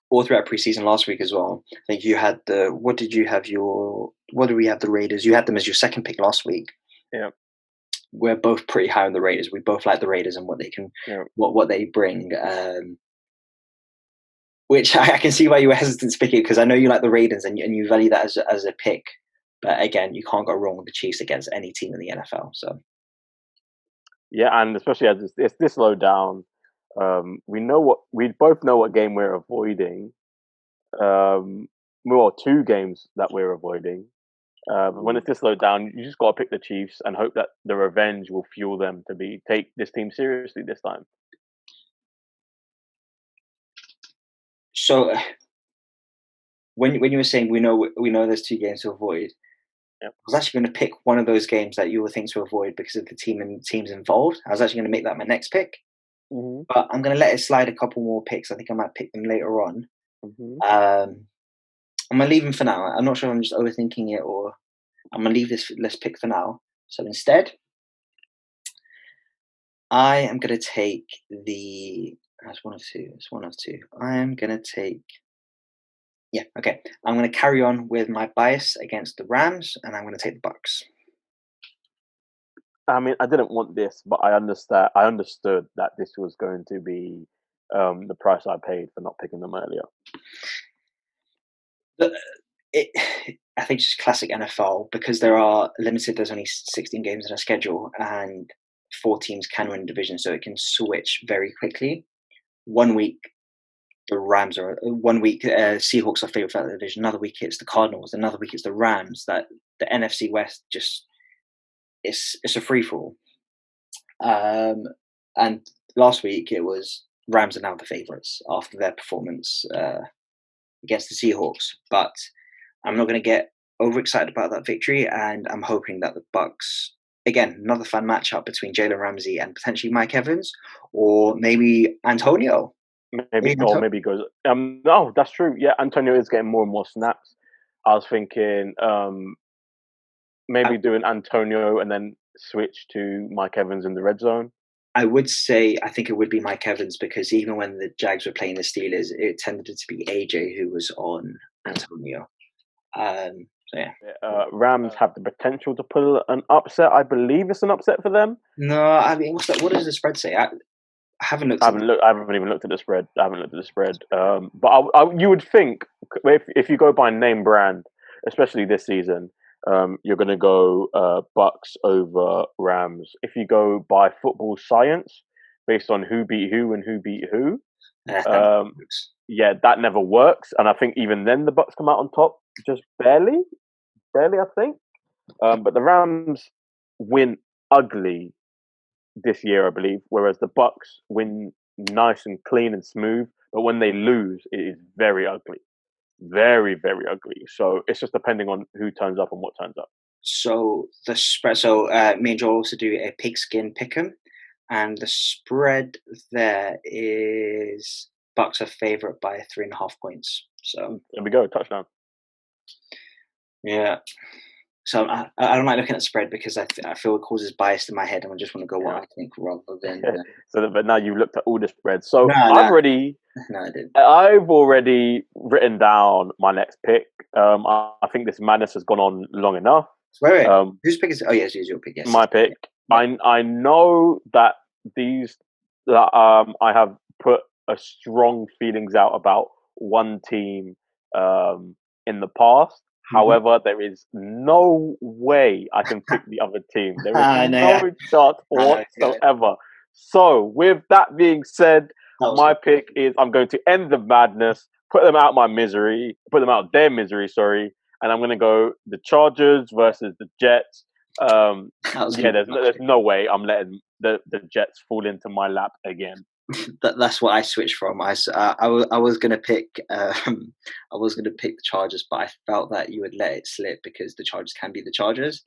all throughout preseason last week as well. I think you had what did we have the Raiders? You had them as your second pick last week. Yeah, We're both pretty high on the Raiders. We both like the Raiders and what they can, yeah, what they bring. Which I can see why you were hesitant to pick it because I know you like the Raiders and you value that as a pick. But again, you can't go wrong with the Chiefs against any team in the NFL. So yeah, and especially as it's this low down, we both know what game we're avoiding. Um, well, two games that we're avoiding. But when it's this low down, you just got to pick the Chiefs and hope that the revenge will fuel them to take this team seriously this time. so when you were saying we know there's two games to avoid, Yeah. I was actually going to pick one of those games that you were thinking to avoid because of the teams involved. I was actually going to make that my next pick, Hmm. but I'm going to let it slide a couple more picks. I think I might pick them later on. Hmm. I'm going to leave them for now. I'm not sure if I'm just overthinking it or I'm going to leave this pick for now. So instead, I am going to take the. That's one of two. It's one of two. I am going to take. Yeah, okay. I'm going to carry on with my bias against the Rams, and I'm going to take the Bucks. I mean, I didn't want this, but I understand. I understood that this was going to be the price I paid for not picking them earlier. The, it, I think just classic NFL because there are limited. There's only 16 games in a schedule, and 4 teams can win division, so it can switch very quickly. One week the Rams are 1 week Seahawks are favourite for that division. Another week it's the Cardinals. Another week it's the Rams. That the NFC West just it's a free for all. And last week it was Rams are now the favourites after their performance against the Seahawks. But I'm not going to get overexcited about that victory, and I'm hoping that the Bucks, again, another fun matchup between Jalen Ramsey and potentially Mike Evans, or maybe Antonio. Maybe he goes. No, that's true. Yeah, Antonio is getting more and more snaps. I was thinking maybe doing Antonio and then switch to Mike Evans in the red zone. I would say I think it would be Mike Evans because even when the Jags were playing the Steelers, it tended to be AJ who was on Antonio. So yeah. Rams have the potential to pull an upset. I believe it's an upset for them. No, I mean, what's that? What does the spread say? I haven't looked. I haven't even looked at the spread. But you would think if you go by name brand, especially this season, you're going to go Bucks over Rams. If you go by football science, based on who beat who and who beat who, yeah, that never works. And I think even then the Bucks come out on top, just barely, I think. But the Rams win ugly this year, I believe, whereas the Bucks win nice and clean and smooth. But when they lose, it is very ugly, very very ugly. So it's just depending on who turns up and what turns up. So the spread. So me and Joel also do a pigskin pick'em, and the spread there is Bucks are favourite by 3.5 points. So there we go, touchdown. Yeah. So I don't like looking at spread because I feel it causes bias in my head, and I just want to go what I think rather than. But now you've looked at all the spreads. So No, I've already written down my next pick. I think this madness has gone on long enough. Wait. Whose pick is it? Oh yes, it's your pick. Yes, my pick. Yeah. I know that I have put a strong feelings out about one team in the past. However, there is no way I can pick the other team. There is no chance whatsoever. So, with that being said, my pick is I'm going to end the madness, put them out their misery, sorry, and I'm going to go the Chargers versus the Jets. There's no way I'm letting the Jets fall into my lap again. That's what I switched from. I was gonna pick the Chargers, but I felt that you would let it slip because the Chargers can be the Chargers.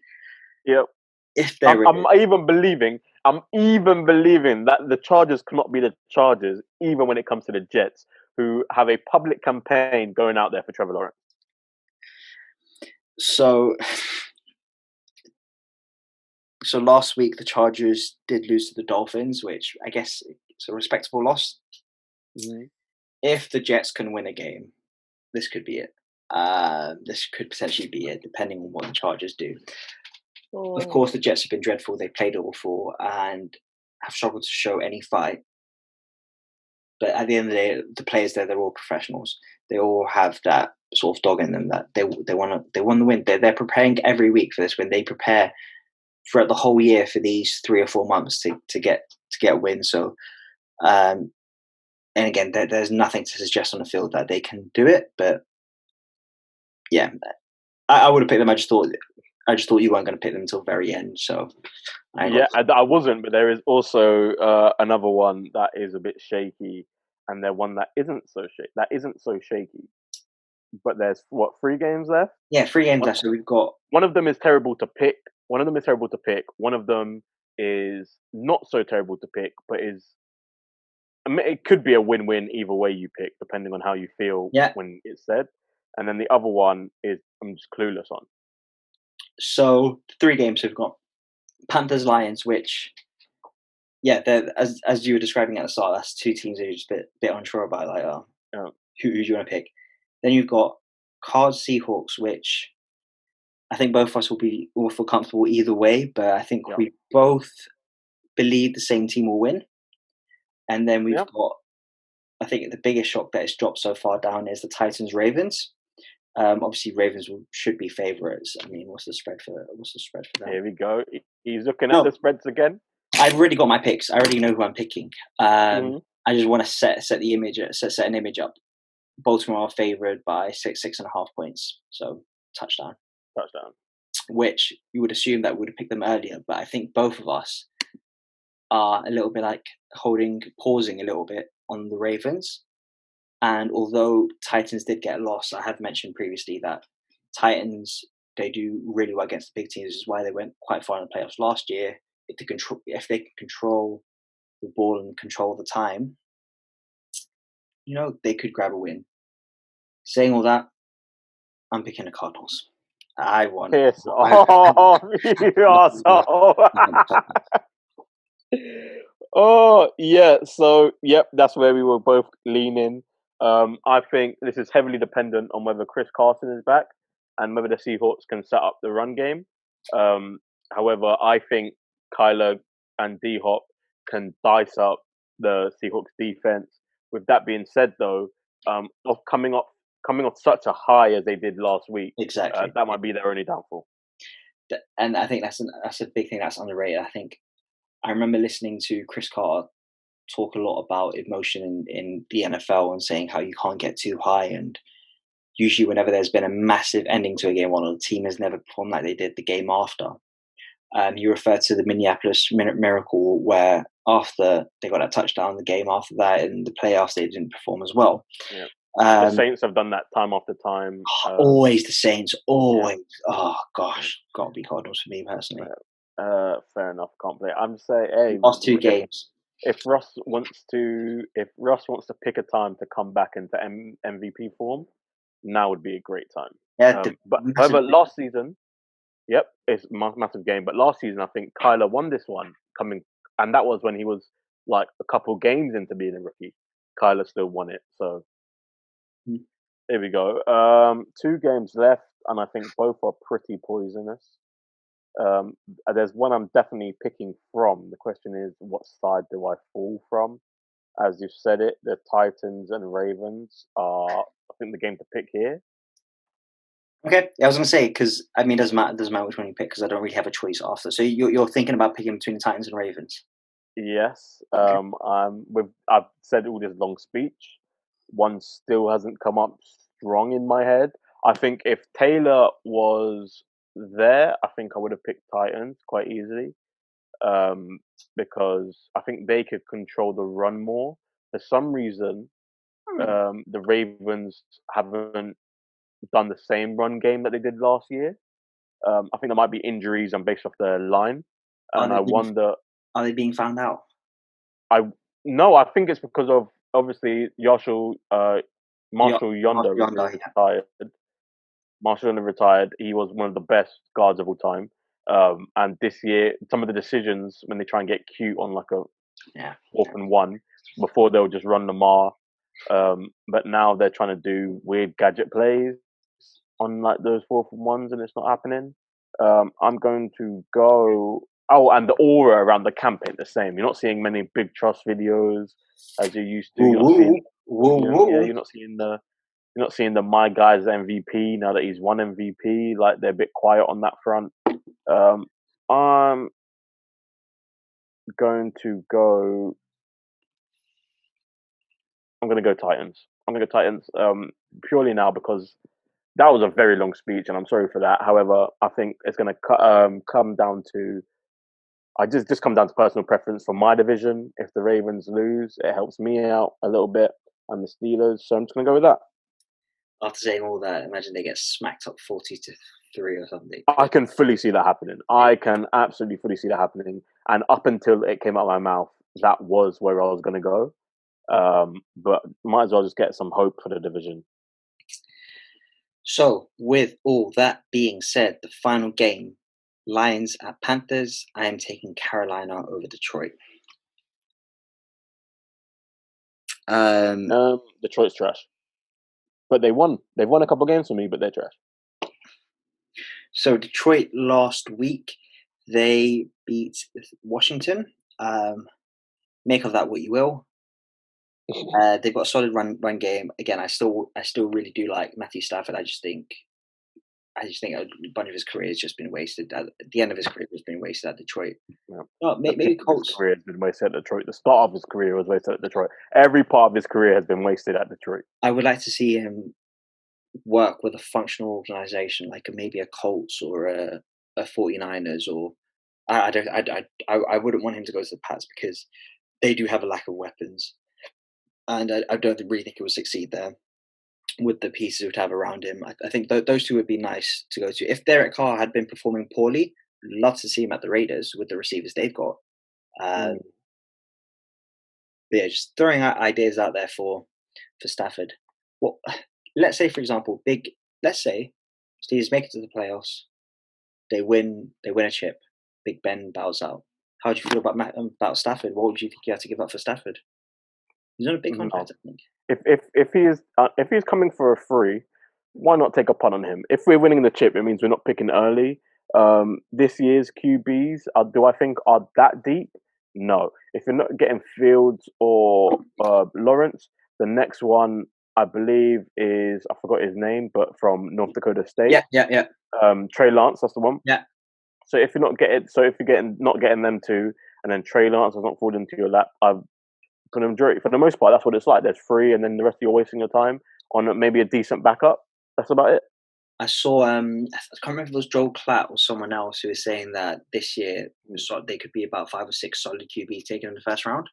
Yep. If I'm even believing that the Chargers cannot be the Chargers, even when it comes to the Jets, who have a public campaign going out there for Trevor Lawrence. So last week the Chargers did lose to the Dolphins, which I guess it's a respectable loss. Mm-hmm. If the Jets can win a game, this could be it. This could potentially be it, depending on what the Chargers do. Of course, the Jets have been dreadful. They played it all before and have struggled to show any fight. But at the end of the day, the players there, they're all professionals. They all have that sort of dog in them that they want the win. They're preparing every week for this win. They prepare throughout the whole year for these 3 or 4 months to get a win. So, and again, there's nothing to suggest on the field that they can do it. But yeah, I would have picked them. I just thought you weren't going to pick them until the very end. So I wasn't. But there is also another one that is a bit shaky, and they're one that isn't so shaky. But there's 3 games left? Yeah, 3 games left. So we've got one of them is terrible to pick. One of them is not so terrible to pick, but it could be a win-win either way you pick, depending on how you feel when it's said. And then the other one is I'm just clueless on. So 3 games we've got Panthers, Lions, which as you were describing at the start, that's 2 teams that you're just a bit unsure about. Like, who do you want to pick? Then you've got Cards, Seahawks, which I think both of us will feel comfortable either way, but I think we both believe the same team will win. And then we've got, I think the biggest shock that it's dropped so far down is the Titans, Ravens. Obviously, Ravens should be favourites. I mean, what's the spread for them? Here we go. He's looking at No, the spreads again. I've already got my picks. I already know who I'm picking. Mhm. I just want to set the image, set an image up. Baltimore are favoured by 6.5 points, so touchdown. Touchdown. Which you would assume that we would have picked them earlier, but I think both of us are a little bit like pausing a little bit on the Ravens. And although Titans did get a loss, I have mentioned previously that Titans, they do really well against the big teams. This is why they went quite far in the playoffs last year. If they can control the ball and control the time, they could grab a win. Saying all that, I'm picking the Cardinals. I want. Piss I off, you asshole. Oh yeah, so yep, that's where we were both leaning. I think this is heavily dependent on whether Chris Carson is back and whether the Seahawks can set up the run game. Um, However, I think Kyler and D Hop can dice up the Seahawks defense. With that being said, though, of coming off such a high as they did last week, exactly, that might be their only downfall. and I think that's a big thing that's underrated. I remember listening to Chris Carter talk a lot about emotion in the NFL and saying how you can't get too high. And usually, whenever there's been a massive ending to a game, one of the team has never performed like they did the game after. You refer to the Minneapolis Miracle, where after they got that touchdown, the game after that in the playoffs, they didn't perform as well. Yeah. The Saints have done that time after time. Always the Saints, Yeah. always. Oh gosh, gotta be Cardinals for me personally. Fair enough. Can't play. I'm saying, hey, Last two games. if Russ wants to pick a time to come back into MVP form, now would be a great time. Yeah, But however, last season, yep, it's massive game. But last season, I think Kyler won this one and that was when he was like a couple games into being a rookie. Kyler still won it. So here we go. 2 games left, and I think both are pretty poisonous. There's one I'm definitely picking from. The question is, what side do I fall from? As you said it, the Titans and Ravens are, I think, the game to pick here. Okay, yeah, I was gonna say because I mean, doesn't matter which one you pick because I don't really have a choice after. So you're thinking about picking between the Titans and Ravens. Yes, Okay. I've said all this long speech. One still hasn't come up strong in my head. I think if Taylor was there, I think I would have picked Titans quite easily. um, because I think they could control the run more. For some reason, Hmm. the Ravens haven't done the same run game that they did last year. I think there might be injuries and based off their line, Are and they I being wonder. Are they being found out? I No, I think it's because of obviously Yeah, Marshall Yonder Yonder. Yeah, retired. Marshall Yonder retired. He was one of the best guards of all time. And this year, some of the decisions when they try and get cute on like a yeah. 4th and 1, before they'll just run the mar. But now they're trying to do weird gadget plays on like those 4th and 1s, and it's not happening. I'm going to go. Oh, and the aura around the camp ain't the same. You're not seeing many big trust videos as you used to. Woo You're not woo seeing, woo yeah, woo. you're not seeing the my guy's MVP now that he's won MVP. Like they're a bit quiet on that front. I'm going to go. I'm going to go Titans. I'm going to go Titans purely now because that was a very long speech, and I'm sorry for that. However, I think it's going to come down to I just come down to personal preference for my division. If the Ravens lose, it helps me out a little bit, and the Steelers. So I'm just going to go with that. After saying all that, imagine they get smacked up 40-3 or something. I can fully see that happening. I can absolutely fully see that happening. And up until it came out of my mouth, that was where I was going to go. But might as well just get some hope for the division. So, with all that being said, the final game, Lions at Panthers. I am taking Carolina over Detroit. Detroit's trash, but they won. They've won a couple games for me, but they're trash. So Detroit last week, they beat Washington. Make of that what you will. They've got a solid run game. Again, I still really do like Matthew Stafford. I just think a bunch of his career has just been wasted. At the end of his career has been wasted at Detroit. Yeah. No, The peak maybe of his Colts. career has been wasted at Detroit. The start of his career was wasted at Detroit. Every part of his career has been wasted at Detroit. I would like to see him work with a functional organization like maybe a Colts or a 49ers, or I don't I wouldn't want him to go to the Pats because they do have a lack of weapons, and I don't really think he would succeed there with the pieces he would have around him. I think those two would be nice to go to. If Derek Carr had been performing poorly, love to see him at the Raiders with the receivers they've got. Uh, Mm. but yeah, just throwing out ideas out there for Stafford. Well, let's say for example, let's say Steelers make it to the playoffs. They win a chip. Big Ben bows out. How do you feel about Stafford? What would you think you have to give up for Stafford? He's on a big No. contract, I think. If he is coming for a free, why not take a punt on him? If we're winning the chip, it means we're not picking early. This year's QBs, do I think are that deep? No. If you're not getting Fields or Lawrence, the next one I believe is I forgot his name, but from North Dakota State, Yeah. Trey Lance. That's the one. Yeah. So if you're getting not getting them two, and then Trey Lance does not fall into your lap, for the most part, that's what it's like. There's three, and then the rest of you're wasting your time on maybe a decent backup. That's about it. I saw I can't remember if it was Joel Klatt or someone else who was saying that this year they could be about 5 or 6 solid QBs taken in the first round,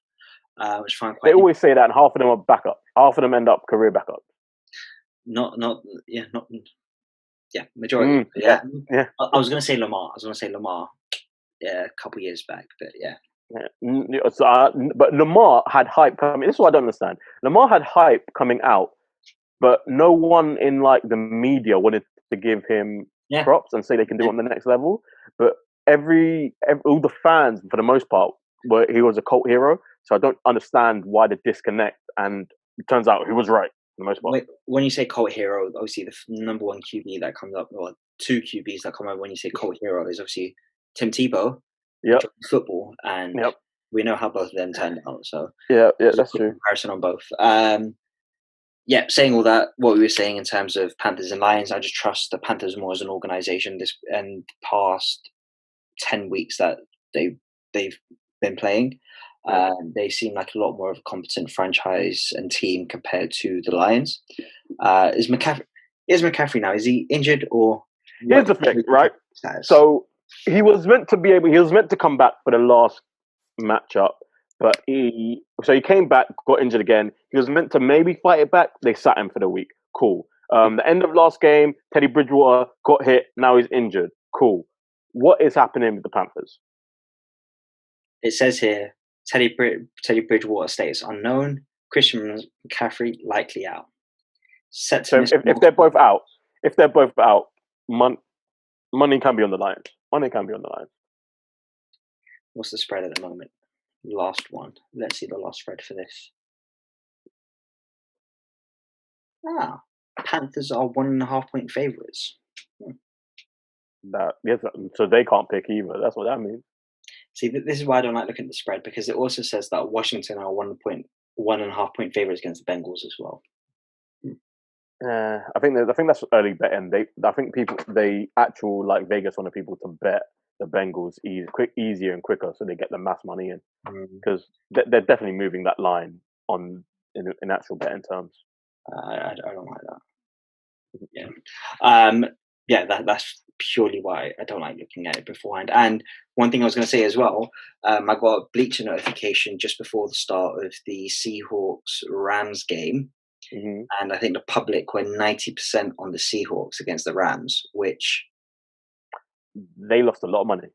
which I find They quite always say that, and half of them are backup. Half of them end up career backup. not majority. Yeah, Yeah, yeah, I was going to say Lamar. Yeah, a couple years back, but yeah. yeah. So, but Lamar had hype coming. This is what I don't understand. Lamar had hype coming out, but no one in like the media wanted to give him Yeah, props and say they can do it on the next level. But all the fans, for the most part, he was a cult hero. So I don't understand why the disconnect. And it turns out he was right for the most part. when you say cult hero, obviously the number one QB that comes up, or two QBs that come up when you say cult hero, is obviously Tim Tebow, Yep, football, and yep, we know how both of them turned out. So yeah, there's a that's quick true. comparison on both. Yeah, saying all that, what we were saying in terms of Panthers and Lions, I just trust the Panthers more as an organization. This and past 10 weeks that they've been playing, they seem like a lot more of a competent franchise and team compared to the Lions. Is McCaffrey now? Is he injured or Here's what? the thing, right? Status? So he was meant to come back for the last matchup, but he came back, got injured again. He was meant to maybe fight it back. They sat him for the week. Cool. The end of last game, Teddy Bridgewater got hit. Now he's injured. Cool. What is happening with the Panthers? It says here Teddy Bridgewater status unknown. Christian McCaffrey likely out. Set to So miss. if they're both out, money can be on the line. Money can be on the line. What's the spread at the moment? Last one. Let's see the last spread for this. Panthers are 1.5 point favorites. So they can't pick either. That's what that means. See, this is why I don't like looking at the spread, because it also says that Washington are 1.5 point favorites against the Bengals as well. I think that's early betting. I think Vegas wanted people to bet the Bengals easier and quicker, so they get the mass money in because they're definitely moving that line in actual betting terms. I don't like that. Yeah, that's purely why I don't like looking at it beforehand. And one thing I was going to say as well, I got a Bleacher notification just before the start of the Seahawks Rams game. Mm-hmm. And I think the public were 90% on the Seahawks against the Rams, which they lost a lot of money.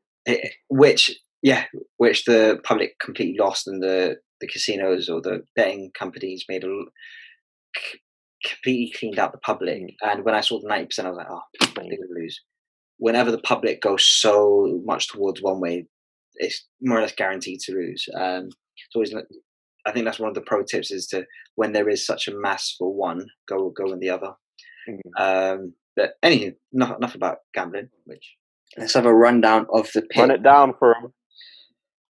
Which the public completely lost, and the casinos or the betting companies completely cleaned out the public. And when I saw the 90%, I was like, oh, they're going to lose. Whenever the public goes so much towards one way, it's more or less guaranteed to lose. It's always, I think that's one of the pro tips, is to, when there is such a mass for one, go in the other. But anyway, enough about gambling. Let's have a rundown of the picks. Run it down for them.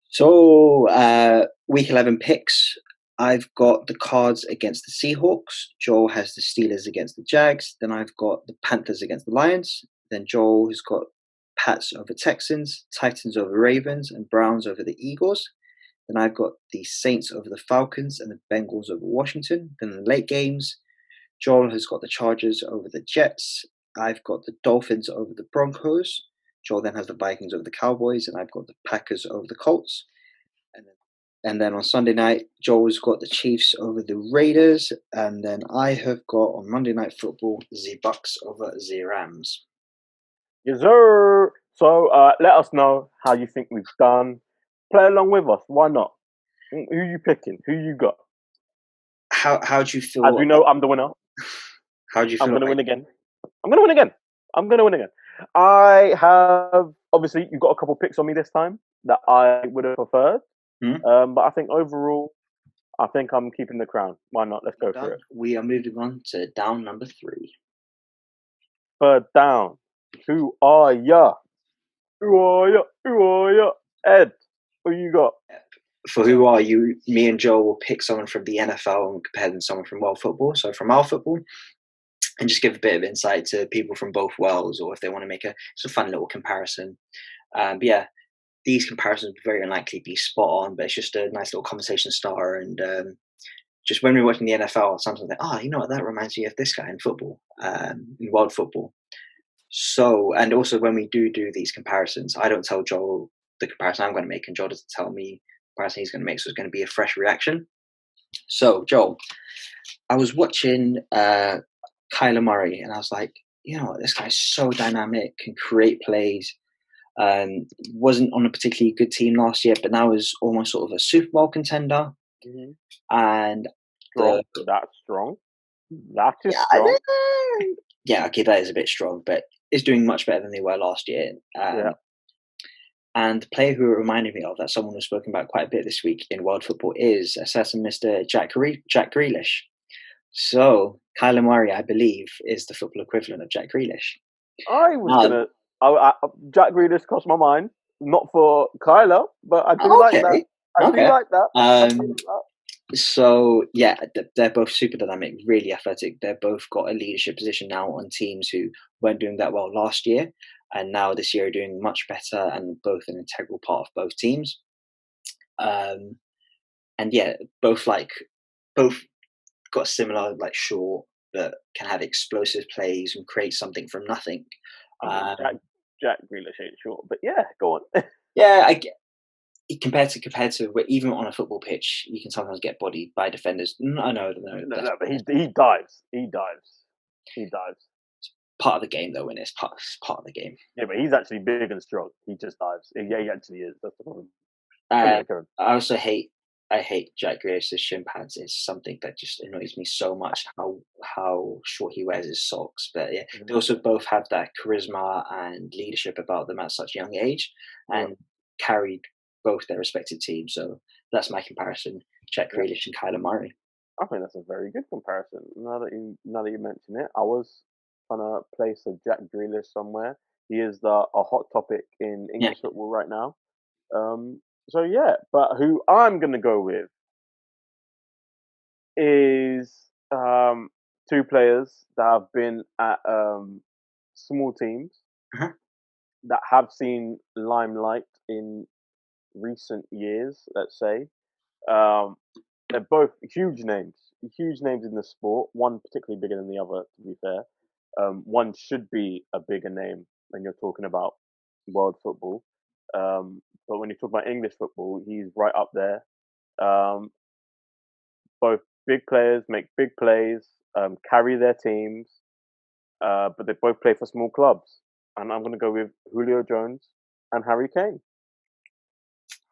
So, week 11 picks. I've got the Cards against the Seahawks. Joel has the Steelers against the Jags. Then I've got the Panthers against the Lions. Then Joel has got Pats over Texans, Titans over Ravens, and Browns over the Eagles. Then I've got the Saints over the Falcons and the Bengals over Washington. Then in the late games, Joel has got the Chargers over the Jets. I've got the Dolphins over the Broncos. Joel then has the Vikings over the Cowboys, and I've got the Packers over the Colts. And then on Sunday night, Joel's got the Chiefs over the Raiders, and then I have got on Monday Night Football the Bucks over the Rams. Yes, sir. So let us know how you think we've done. Play along with us. Why not? Who you picking? Who you got? How do you feel? As we know, I'm the winner. How do you feel? I'm going to win again. I'm going to win again. I'm going to win again. I have, obviously, you've got a couple picks on me this time that I would have preferred. But I think overall, I think I'm keeping the crown. Why not? Let's go for it. We are moving on to down number 3. Third down. Who are ya? Who are ya? Who are ya? Ed, who you got? For who are you? Me and Joe will pick someone from the NFL and compare them to someone from world football. So from our football, and just give a bit of insight to people from both worlds, or if they want to make a fun little comparison. But yeah, these comparisons would very unlikely be spot on, but it's just a nice little conversation starter. And just when we're watching the NFL, sometimes like, oh, you know what, that reminds me of this guy in football, in world football. So, and also when we do these comparisons, I don't tell Joel the comparison I'm going to make, and Joel doesn't tell me the comparison he's going to make. So it's going to be a fresh reaction. So, Joel, I was watching Kyler Murray, and I was like, you know what, this guy's so dynamic, can create plays. Wasn't on a particularly good team last year, but now is almost sort of a Super Bowl contender. Mm-hmm. And that's strong. That is strong. Yeah, okay, that is a bit strong, but it's doing much better than they were last year. And the player who it reminded me of, that someone has spoken about quite a bit this week in world football, is a certain Mr. Jack Grealish. So Kyler Murray, I believe, is the football equivalent of Jack Grealish. I was Jack Grealish crossed my mind, not for Kyler, but I do like that. I do like that. So yeah, they're both super dynamic, really athletic. They've both got a leadership position now on teams who weren't doing that well last year, and now this year are doing much better, and both an integral part of both teams. And yeah, both got similar, like, short, but can have explosive plays and create something from nothing. Jack Grealish ain't short, but yeah, go on. Yeah, compared to even on a football pitch, you can sometimes get bodied by defenders. No, but he dives. Part of the game, though, and it's part of the game. Yeah, but he's actually big and strong. He just dives. Yeah, he actually is. That's the problem. I also hate Jack Grealish's shin pads. It's something that just annoys me so much, how short he wears his socks. But yeah, they also both have that charisma and leadership about them at such a young age, and carried both their respective teams. So that's my comparison: Jack Grealish and Kyler Murray. I think that's a very good comparison. Now that you mention it, I was trying to place a Jack Grealish somewhere. He is a hot topic in English football right now. So yeah, but who I'm gonna go with is two players that have been at small teams that have seen limelight in recent years. Let's say they're both huge names in the sport. One particularly bigger than the other, to be fair. One should be a bigger name when you're talking about world football. But when you talk about English football, he's right up there. Both big players make big plays, carry their teams, but they both play for small clubs. And I'm going to go with Julio Jones and Harry Kane.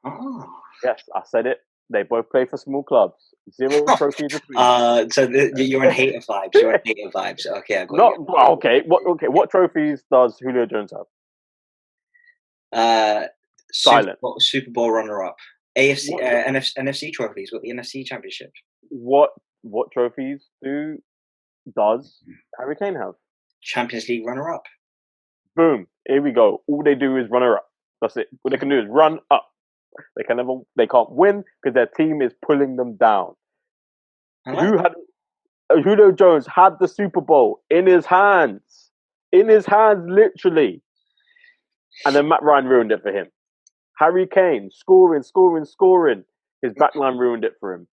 Oh. Yes, I said it. They both play for small clubs. 0 trophies between. So you're on hater vibes. You're on hater vibes. Okay, I got you. Okay. What trophies does Julio Jones have? Silent. Super Bowl runner-up. AFC, NFC trophies. What, the NFC Championship? What trophies does Harry Kane have? Champions League runner-up. Boom. Here we go. All they do is runner-up. That's it. What they can do is run up. They can't win because their team is pulling them down. I like Who that. had Julio Jones had the Super Bowl in his hands, literally, and then Matt Ryan ruined it for him. Harry Kane scoring, scoring, scoring. His backline ruined it for him.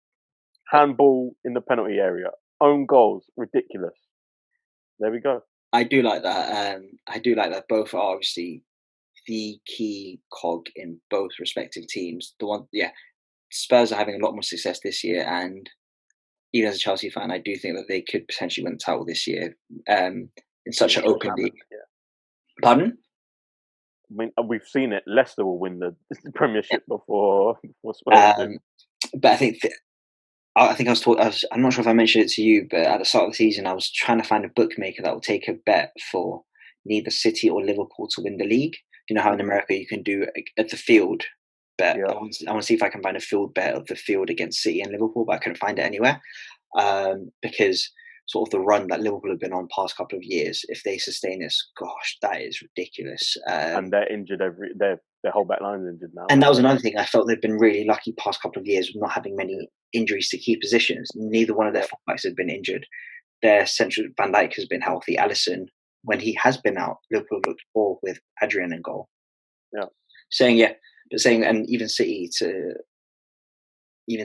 Handball in the penalty area, own goals, ridiculous. There we go. I do like that. I do like that. Both are obviously the key cog in both respective teams. The one, yeah, Spurs are having a lot more success this year, and even as a Chelsea fan, I do think that they could potentially win the title this year. In such Seen an it open happen. league. Yeah. Pardon? I mean, we've seen it. Leicester will win the Premiership before Spurs did. Um, but I think I'm not sure if I mentioned it to you, but at the start of the season, I was trying to find a bookmaker that will take a bet for neither City or Liverpool to win the league. You know how in America you can do at the field bet. Yeah. I want to see if I can find a field bet of the field against City and Liverpool, but I couldn't find it anywhere because sort of the run that Liverpool have been on past couple of years, if they sustain this, gosh, that is ridiculous. And they're injured their whole back line's injured now And as that was well. another thing. I felt they've been really lucky past couple of years with not having many injuries to key positions. Neither one of their fullbacks have been injured. Their central Van Dijk has been healthy. Allison, when he has been out, Liverpool looked poor with Adrian in goal. Yeah. And even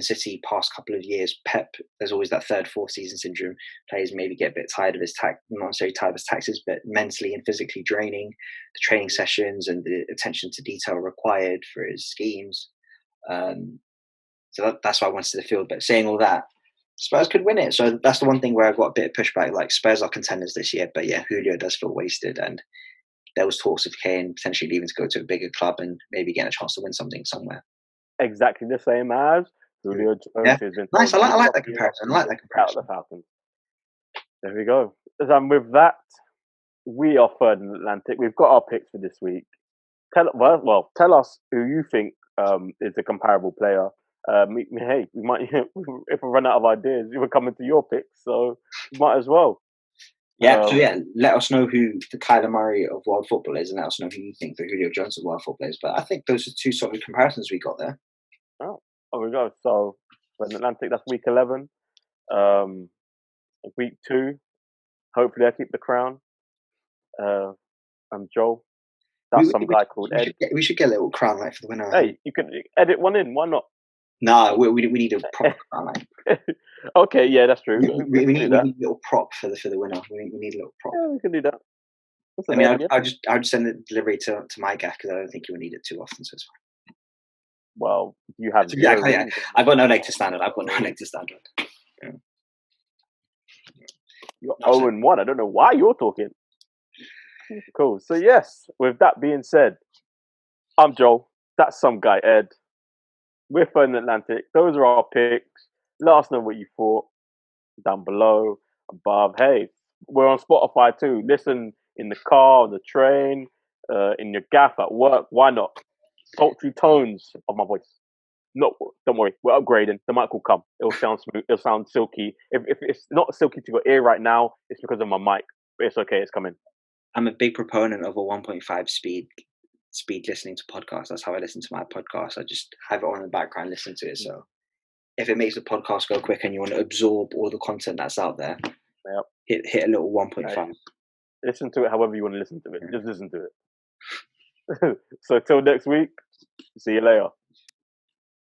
City past couple of years, Pep, there's always that third, fourth season syndrome. Players maybe get a bit tired of his not necessarily tired of his taxes, but mentally and physically draining. The training sessions and the attention to detail required for his schemes. So that's why I wanted to the field. But saying all that, Spurs could win it. So that's the one thing where I've got a bit of pushback. Like Spurs are contenders this year, but yeah, Julio does feel wasted. And there was talks of Kane potentially leaving to go to a bigger club and maybe getting a chance to win something somewhere. Exactly the same as Julio Yeah, Jones has been nice. told I he's like not that being comparison. I like that out of the comparison. Falcons. There we go. And with that, we are third in Atlantic. We've got our picks for this week. Tell us who you think is a comparable player. Hey, we might if we run out of ideas, we're coming to your picks, so we might as well. So let us know who the Kyler Murray of world football is, and let us know who you think the Julio Jones of world football is. But I think those are two sort of comparisons we got there. Oh, there we go. So for an Atlantic, that's week 11. Um, week 2, hopefully I keep the crown. I'm Joel. That's some guy called Ed. We should get a little crown light for the winner. Hey, you can edit one in. Why not? No, we need a proper crown light. Okay, yeah, that's true. We need a little prop for the winner. We need a little prop. Yeah, we can do that. That's I an mean, idea. I'll just send the delivery to my guy because I don't think you will need it too often, so it's fine. Well, you have Yeah, zero ratings. I've got no leg to stand on. I've got no leg to stand on. Yeah. You're 0-1. I don't know why you're talking. Cool. So yes, with that being said, I'm Joel. That's some guy Ed. We're Fun Atlantic. Those are our picks. Let us know what you thought down below, above. Hey, we're on Spotify too. Listen in the car, on the train, in your gaff at work. Why not? Sultry tones of my voice. No, don't worry. We're upgrading. The mic will come. It'll sound smooth. It'll sound silky. If it's not silky to your ear right now, it's because of my mic. But it's okay. It's coming. I'm a big proponent of a 1.5 speed listening to podcasts. That's how I listen to my podcast. I just have it on in the background, listen to it. So if it makes the podcast go quick and you want to absorb all the content that's out there, hit a little 1.5. Right. Listen to it however you want to listen to it. Just listen to it. So till next week. See you later.